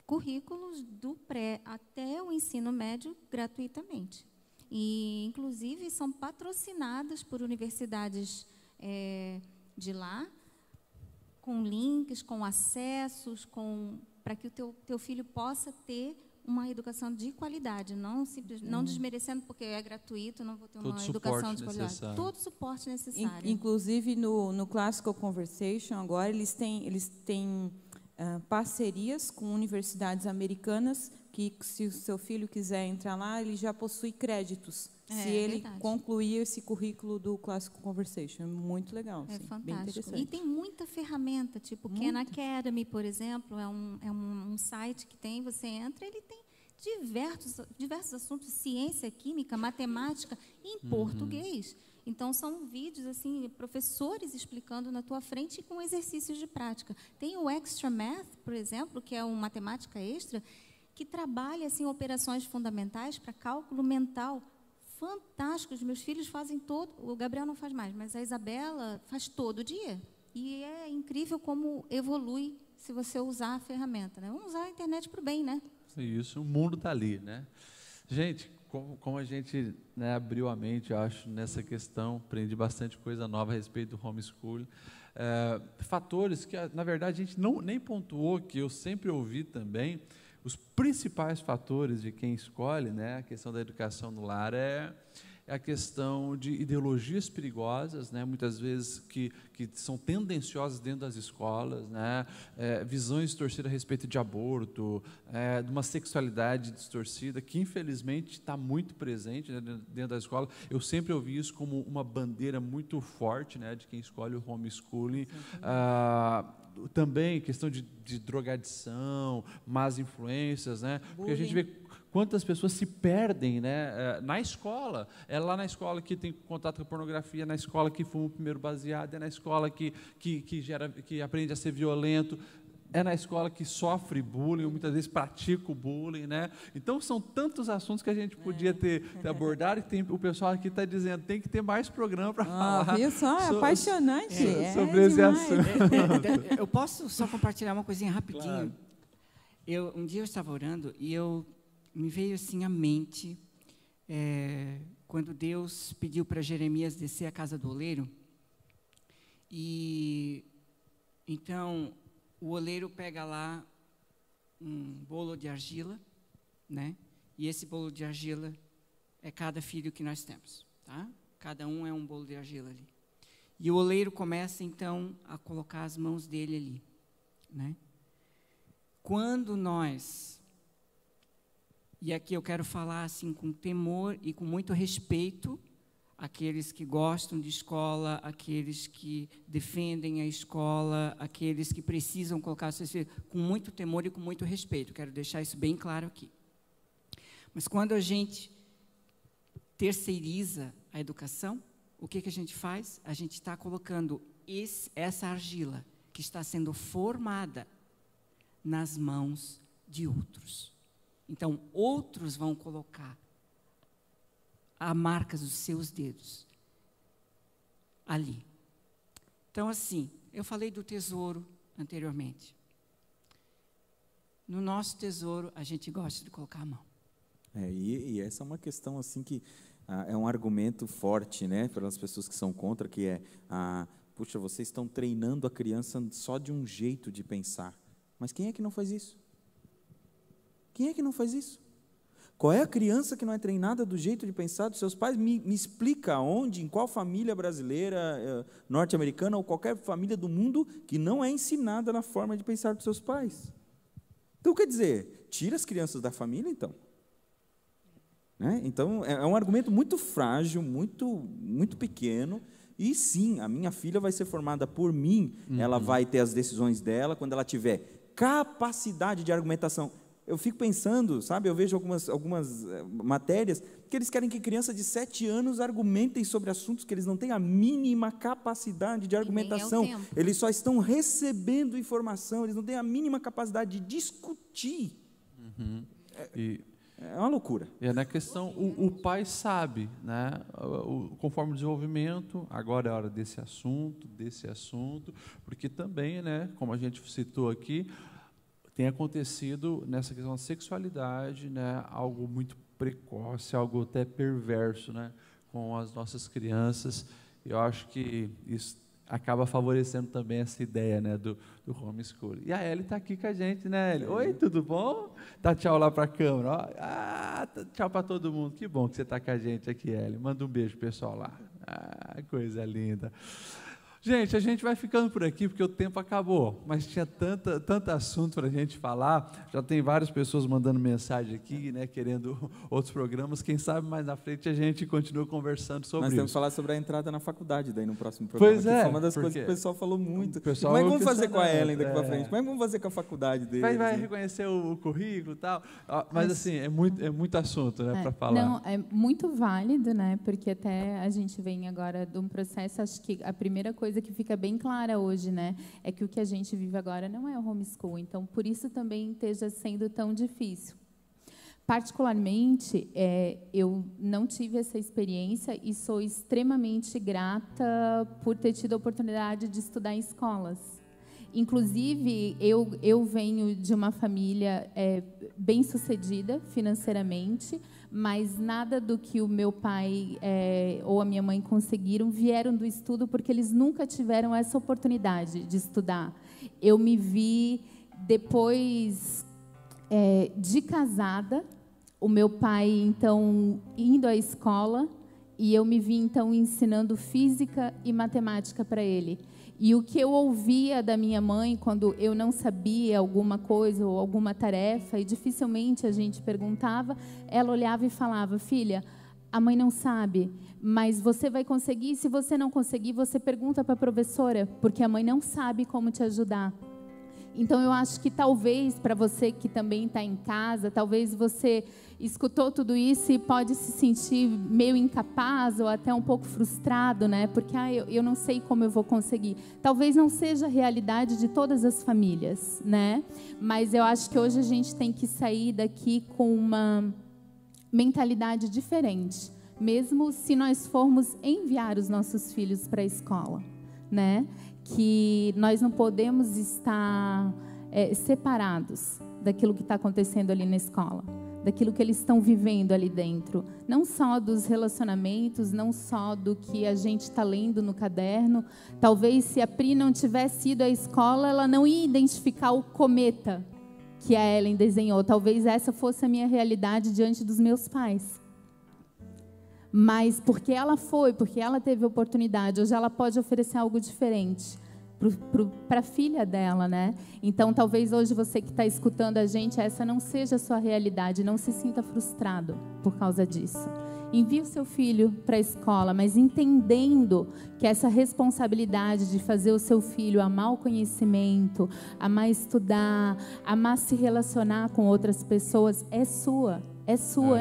currículos do pré até o ensino médio gratuitamente. E, inclusive, são patrocinadas por universidades de lá, com links, com acessos, para que o teu filho possa ter uma educação de qualidade, não desmerecendo porque é gratuito, não vou ter uma educação de qualidade. Necessário. Todo suporte necessário. Inclusive, no Classical Conversation, agora, eles têm parcerias com universidades americanas, que, se o seu filho quiser entrar lá, ele já possui créditos, se ele concluir esse currículo do Classical Conversation. É muito legal. É assim, fantástico. Bem interessante. E tem muita ferramenta, tipo Khan Academy, por exemplo, é um site que você entra, ele tem diversos assuntos, ciência, química, matemática, em português. Então, são vídeos, assim, professores explicando na tua frente com exercícios de prática. Tem o Extra Math, por exemplo, que é uma matemática extra, que trabalha, assim, operações fundamentais para cálculo mental. Fantásticos. Meus filhos fazem o Gabriel não faz mais, mas a Isabela faz todo dia. E é incrível como evolui se você usar a ferramenta, né? Vamos usar a internet para o bem, né? Isso, o mundo está ali, né? Gente, como a gente, né, abriu a mente, eu acho, nessa questão, aprendi bastante coisa nova a respeito do homeschooling. Fatores que, na verdade, a gente nem pontuou, que eu sempre ouvi também. Os principais fatores de quem escolhe, né, a questão da educação no lar é a questão de ideologias perigosas, né, muitas vezes que são tendenciosas dentro das escolas, né, visões distorcidas a respeito de aborto, de uma sexualidade distorcida, que infelizmente está muito presente, né, dentro da escola. Eu sempre ouvi isso como uma bandeira muito forte, né, de quem escolhe o homeschooling. Também questão de drogadição, más influências, né? Porque a gente vê quantas pessoas se perdem, né, na escola. É lá na escola que tem contato com a pornografia, na escola que fuma o primeiro baseado, é na escola que aprende a ser violento, é na escola que sofre bullying, ou muitas vezes pratica o bullying, né? Então, são tantos assuntos que a gente podia ter abordado, e o pessoal aqui está dizendo tem que ter mais programa para falar. Viu só? É apaixonante. Sobre esse assunto. Eu posso só compartilhar uma coisinha rapidinho? Claro. Um dia eu estava orando e me veio assim à mente, quando Deus pediu para Jeremias descer a casa do oleiro, e então o oleiro pega lá um bolo de argila, né? E esse bolo de argila é cada filho que nós temos, tá? Cada um é um bolo de argila ali. E o oleiro começa então a colocar as mãos dele ali. né? Quando nós, e aqui eu quero falar assim com temor e com muito respeito, aqueles que gostam de escola, aqueles que defendem a escola, aqueles que precisam colocar seus filhos, com muito temor e com muito respeito, quero deixar isso bem claro aqui. Mas quando a gente terceiriza a educação, o que a gente faz? A gente está colocando essa argila que está sendo formada nas mãos de outros. Então, outros vão colocar a marca dos seus dedos ali. Então, assim, eu falei do tesouro anteriormente. No nosso tesouro, a gente gosta de colocar a mão. E essa é uma questão assim que é um argumento forte, né, para as pessoas que são contra, que é, puxa, vocês estão treinando a criança só de um jeito de pensar. Mas quem é que não faz isso? Quem é que não faz isso? Qual é a criança que não é treinada do jeito de pensar dos seus pais? Me explica onde, em qual família brasileira, norte-americana ou qualquer família do mundo que não é ensinada na forma de pensar dos seus pais. Então, quer dizer, tira as crianças da família, então. Né? Então, é um argumento muito frágil, muito pequeno. E sim, a minha filha vai ser formada por mim, ela vai ter as decisões dela quando ela tiver capacidade de argumentação. Eu fico pensando, sabe, eu vejo algumas matérias que eles querem que crianças de 7 anos argumentem sobre assuntos que eles não têm a mínima capacidade de argumentação. Eles só estão recebendo informação, eles não têm a mínima capacidade de discutir. É uma loucura. E é na questão, o pai sabe, né, conforme o desenvolvimento, agora é a hora desse assunto, porque também, né, como a gente citou aqui, tem acontecido nessa questão da sexualidade, né, algo muito precoce, algo até perverso, né, com as nossas crianças. Eu acho que isso acaba favorecendo também essa ideia, né, do homeschooling. E a Ellie está aqui com a gente, né, Ellie? Oi, tudo bom? Dá tchau lá para a câmera. Ó. Tchau para todo mundo. Que bom que você está com a gente aqui, Ellie. Manda um beijo, pessoal, lá. Coisa linda. Gente, a gente vai ficando por aqui porque o tempo acabou, mas tinha tanto assunto para a gente falar. Já tem várias pessoas mandando mensagem aqui, né, querendo outros programas. Quem sabe mais na frente a gente continua conversando sobre isso. Nós temos que falar sobre a entrada na faculdade daí no próximo programa. Pois é. Foi uma das coisas que o pessoal falou muito. Como é que vamos fazer com a Ellen daqui para frente? Como é que vamos fazer com a faculdade dele? Vai reconhecer o currículo e tal. Mas assim, é muito assunto, né, para falar. Não, é muito válido, né, porque até a gente vem agora de um processo, acho que a primeira coisa que fica bem clara hoje, né, é que o que a gente vive agora não é o homeschool, então por isso também esteja sendo tão difícil. Particularmente, eu não tive essa experiência e sou extremamente grata por ter tido a oportunidade de estudar em escolas. Inclusive, eu venho de uma família bem-sucedida financeiramente, mas nada do que o meu pai ou a minha mãe conseguiram vieram do estudo, porque eles nunca tiveram essa oportunidade de estudar. Eu me vi depois de casada, o meu pai, então, indo à escola, e eu me vi, então, ensinando física e matemática para ele. E o que eu ouvia da minha mãe quando eu não sabia alguma coisa ou alguma tarefa, e dificilmente a gente perguntava, ela olhava e falava: filha, a mãe não sabe, mas você vai conseguir. Se você não conseguir, você pergunta para a professora, porque a mãe não sabe como te ajudar. Então, eu acho que talvez, para você que também está em casa, talvez você escutou tudo isso e pode se sentir meio incapaz ou até um pouco frustrado, né? Porque eu não sei como eu vou conseguir. Talvez não seja a realidade de todas as famílias, né? Mas eu acho que hoje a gente tem que sair daqui com uma mentalidade diferente, mesmo se nós formos enviar os nossos filhos para a escola, né? Que nós não podemos estar separados daquilo que está acontecendo ali na escola, daquilo que eles estão vivendo ali dentro, não só dos relacionamentos, não só do que a gente está lendo no caderno. Talvez se a Pri não tivesse ido à escola, ela não ia identificar o cometa que a Ellen desenhou. Talvez essa fosse a minha realidade diante dos meus pais. Mas porque ela foi, porque ela teve oportunidade, hoje ela pode oferecer algo diferente. para a filha dela, né? Então, talvez hoje você que está escutando a gente, essa não seja a sua realidade, não se sinta frustrado por causa disso. Envie o seu filho para a escola, mas entendendo que essa responsabilidade de fazer o seu filho amar o conhecimento, amar estudar, amar se relacionar com outras pessoas, é sua,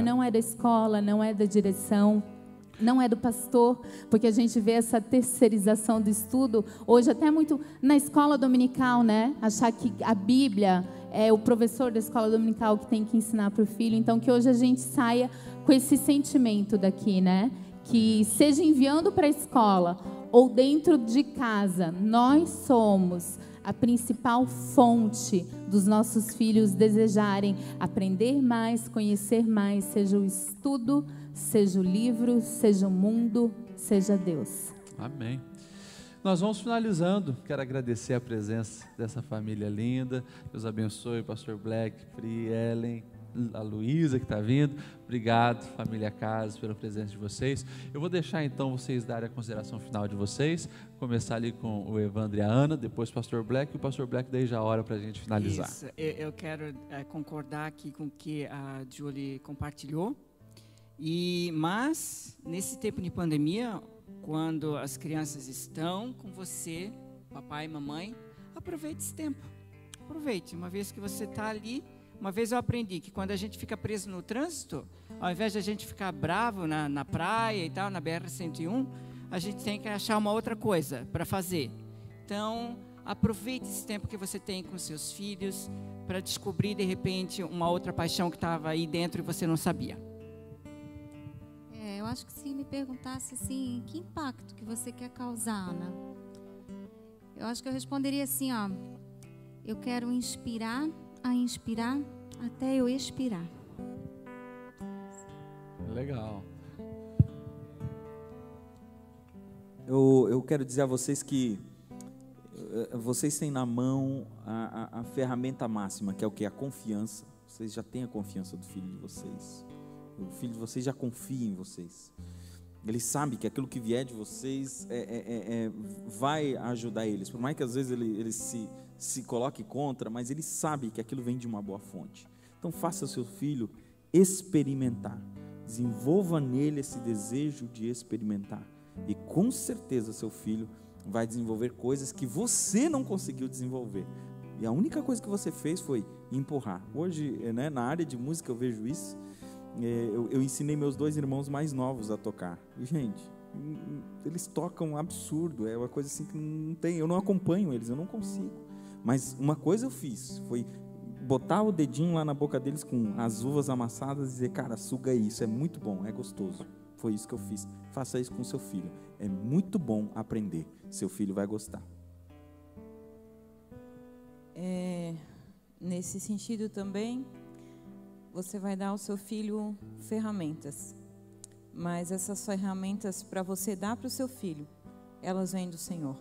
não é da escola, não é da direção, não é do pastor, porque a gente vê essa terceirização do estudo, hoje até muito na escola dominical, né? Achar que a Bíblia é o professor da escola dominical que tem que ensinar para o filho, então que hoje a gente saia com esse sentimento daqui, né? Que seja enviando para a escola ou dentro de casa, nós somos a principal fonte dos nossos filhos desejarem aprender mais, conhecer mais, seja o estudo, seja o livro, seja o mundo, seja Deus. Amém. Nós vamos finalizando. Quero agradecer a presença dessa família linda. Deus abençoe o pastor Black, Pri, Ellen, a Luísa que está vindo. Obrigado, família Casas, pela presença de vocês. Eu vou deixar então vocês darem a consideração final de vocês. Começar ali com o Evandro e a Ana, depois o pastor Black, e o pastor Black daí já a hora para a gente finalizar. Isso, eu quero concordar aqui com o que a Julie compartilhou. Mas, nesse tempo de pandemia, quando as crianças estão com você, papai e mamãe, aproveite esse tempo. Aproveite, uma vez que você está ali. Uma vez eu aprendi que quando a gente fica preso no trânsito, ao invés de a gente ficar bravo na praia e tal, na BR-101, a gente tem que achar uma outra coisa para fazer. Então, aproveite esse tempo que você tem com seus filhos para descobrir, de repente, uma outra paixão que estava aí dentro e você não sabia. Eu acho que se me perguntasse assim, que impacto que você quer causar, Ana? Eu acho que eu responderia assim, ó, eu quero inspirar até eu expirar. Legal. Eu quero dizer a vocês que vocês têm na mão a ferramenta máxima, que é o que? A confiança. Vocês já têm a confiança do filho de vocês. O filho de vocês já confia em vocês. Ele sabe que aquilo que vier de vocês vai ajudar eles. Por mais que às vezes ele se coloque contra, mas ele sabe que aquilo vem de uma boa fonte. Então faça o seu filho experimentar. Desenvolva nele esse desejo de experimentar. E com certeza seu filho vai desenvolver coisas que você não conseguiu desenvolver. E a única coisa que você fez foi empurrar. Hoje, né, na área de música eu vejo isso. Eu ensinei meus 2 irmãos mais novos a tocar. E, gente, eles tocam absurdo. É uma coisa assim que não tem. Eu não acompanho eles, eu não consigo. Mas uma coisa eu fiz, foi botar o dedinho lá na boca deles com as uvas amassadas e dizer, cara, suga isso, é muito bom, é gostoso. Foi isso que eu fiz. Faça isso com seu filho. É muito bom aprender. Seu filho vai gostar. Nesse sentido também, você vai dar ao seu filho ferramentas. Mas essas ferramentas, para você dar para o seu filho, elas vêm do Senhor.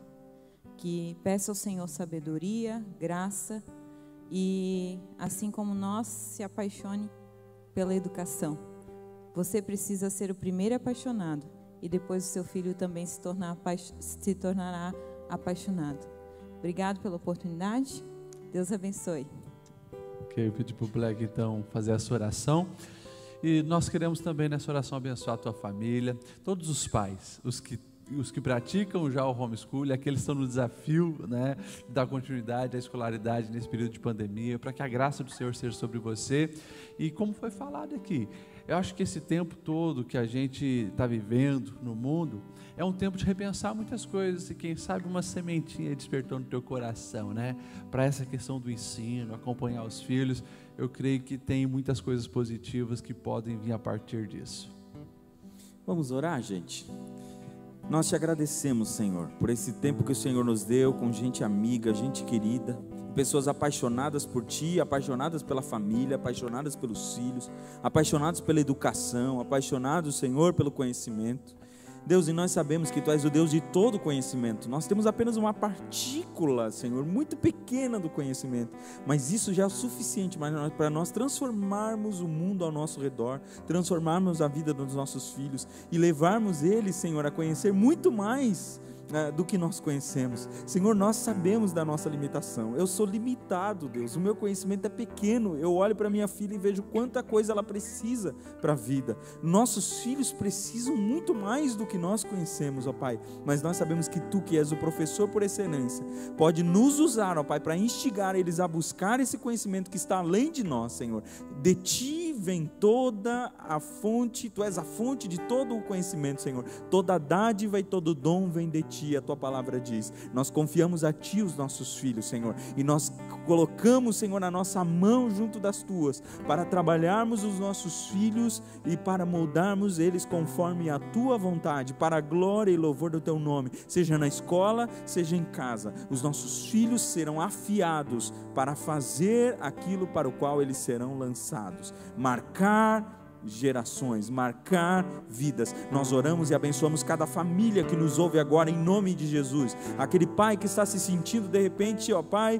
Que peça ao Senhor sabedoria, graça, e assim como nós, se apaixone pela educação. Você precisa ser o primeiro apaixonado, e depois o seu filho também se tornará apaixonado. Obrigado pela oportunidade. Deus abençoe. Ok, eu pedi para o Black então fazer essa oração. E nós queremos também nessa oração abençoar a tua família, todos os pais, os que praticam já o homeschool, aqueles que estão no desafio, né, de dar continuidade à escolaridade nesse período de pandemia, para que a graça do Senhor seja sobre você. E como foi falado aqui, eu acho que esse tempo todo que a gente está vivendo no mundo é um tempo de repensar muitas coisas, e quem sabe uma sementinha despertou no teu coração, né, para essa questão do ensino, acompanhar os filhos. Eu creio que tem muitas coisas positivas que podem vir a partir disso. Vamos orar, gente? Nós te agradecemos, Senhor, por esse tempo que o Senhor nos deu com gente amiga, gente querida, pessoas apaixonadas por Ti, apaixonadas pela família, apaixonadas pelos filhos, apaixonados pela educação, apaixonados, Senhor, pelo conhecimento. Deus, e nós sabemos que Tu és o Deus de todo conhecimento. Nós temos apenas uma partícula, Senhor, muito pequena do conhecimento, mas isso já é o suficiente para nós transformarmos o mundo ao nosso redor, transformarmos a vida dos nossos filhos e levarmos eles, Senhor, a conhecer muito mais do que nós conhecemos. Senhor, nós sabemos da nossa limitação. Eu sou limitado, Deus. O meu conhecimento é pequeno. Eu olho para minha filha e vejo quanta coisa ela precisa para a vida. Nossos filhos precisam muito mais do que nós conhecemos, ó Pai. Mas nós sabemos que Tu, que és o professor por excelência, pode nos usar, ó Pai, para instigar eles a buscar esse conhecimento que está além de nós, Senhor. De Ti vem toda a fonte, Tu és a fonte de todo o conhecimento, Senhor. Toda dádiva e todo dom vem de Ti, a Tua palavra diz. Nós confiamos a Ti os nossos filhos, Senhor, e nós colocamos, Senhor, na nossa mão junto das Tuas, para trabalharmos os nossos filhos e para moldarmos eles conforme a Tua vontade, para a glória e louvor do Teu nome, seja na escola, seja em casa. Os nossos filhos serão afiados para fazer aquilo para o qual eles serão lançados, marcar gerações, marcar vidas. Nós oramos e abençoamos cada família que nos ouve agora em nome de Jesus. Aquele pai que está se sentindo de repente, ó Pai,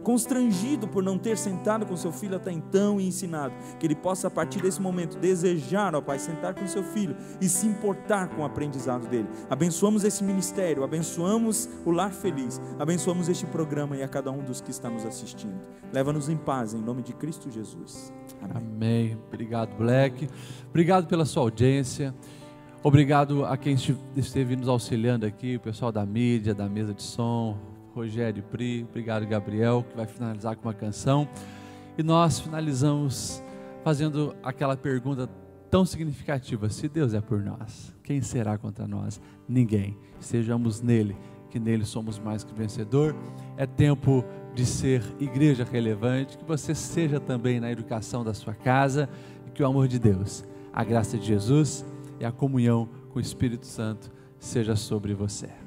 constrangido por não ter sentado com seu filho até então e ensinado, que ele possa a partir desse momento desejar, ó Pai, sentar com seu filho e se importar com o aprendizado dele. Abençoamos esse ministério, abençoamos o Lar Feliz, abençoamos este programa e a cada um dos que está nos assistindo. Leva-nos em paz em nome de Cristo Jesus. Amém. Amém. Obrigado, Black. Obrigado pela sua audiência. Obrigado a quem esteve nos auxiliando aqui, o pessoal da mídia, da mesa de som, Rogério e Pri. Obrigado, Gabriel, que vai finalizar com uma canção. E nós finalizamos fazendo aquela pergunta tão significativa: se Deus é por nós, quem será contra nós? Ninguém. Sejamos nele, que nele somos mais que vencedor. É tempo de ser igreja relevante, que você seja também na educação da sua casa, e que o amor de Deus, a graça de Jesus e a comunhão com o Espírito Santo seja sobre você.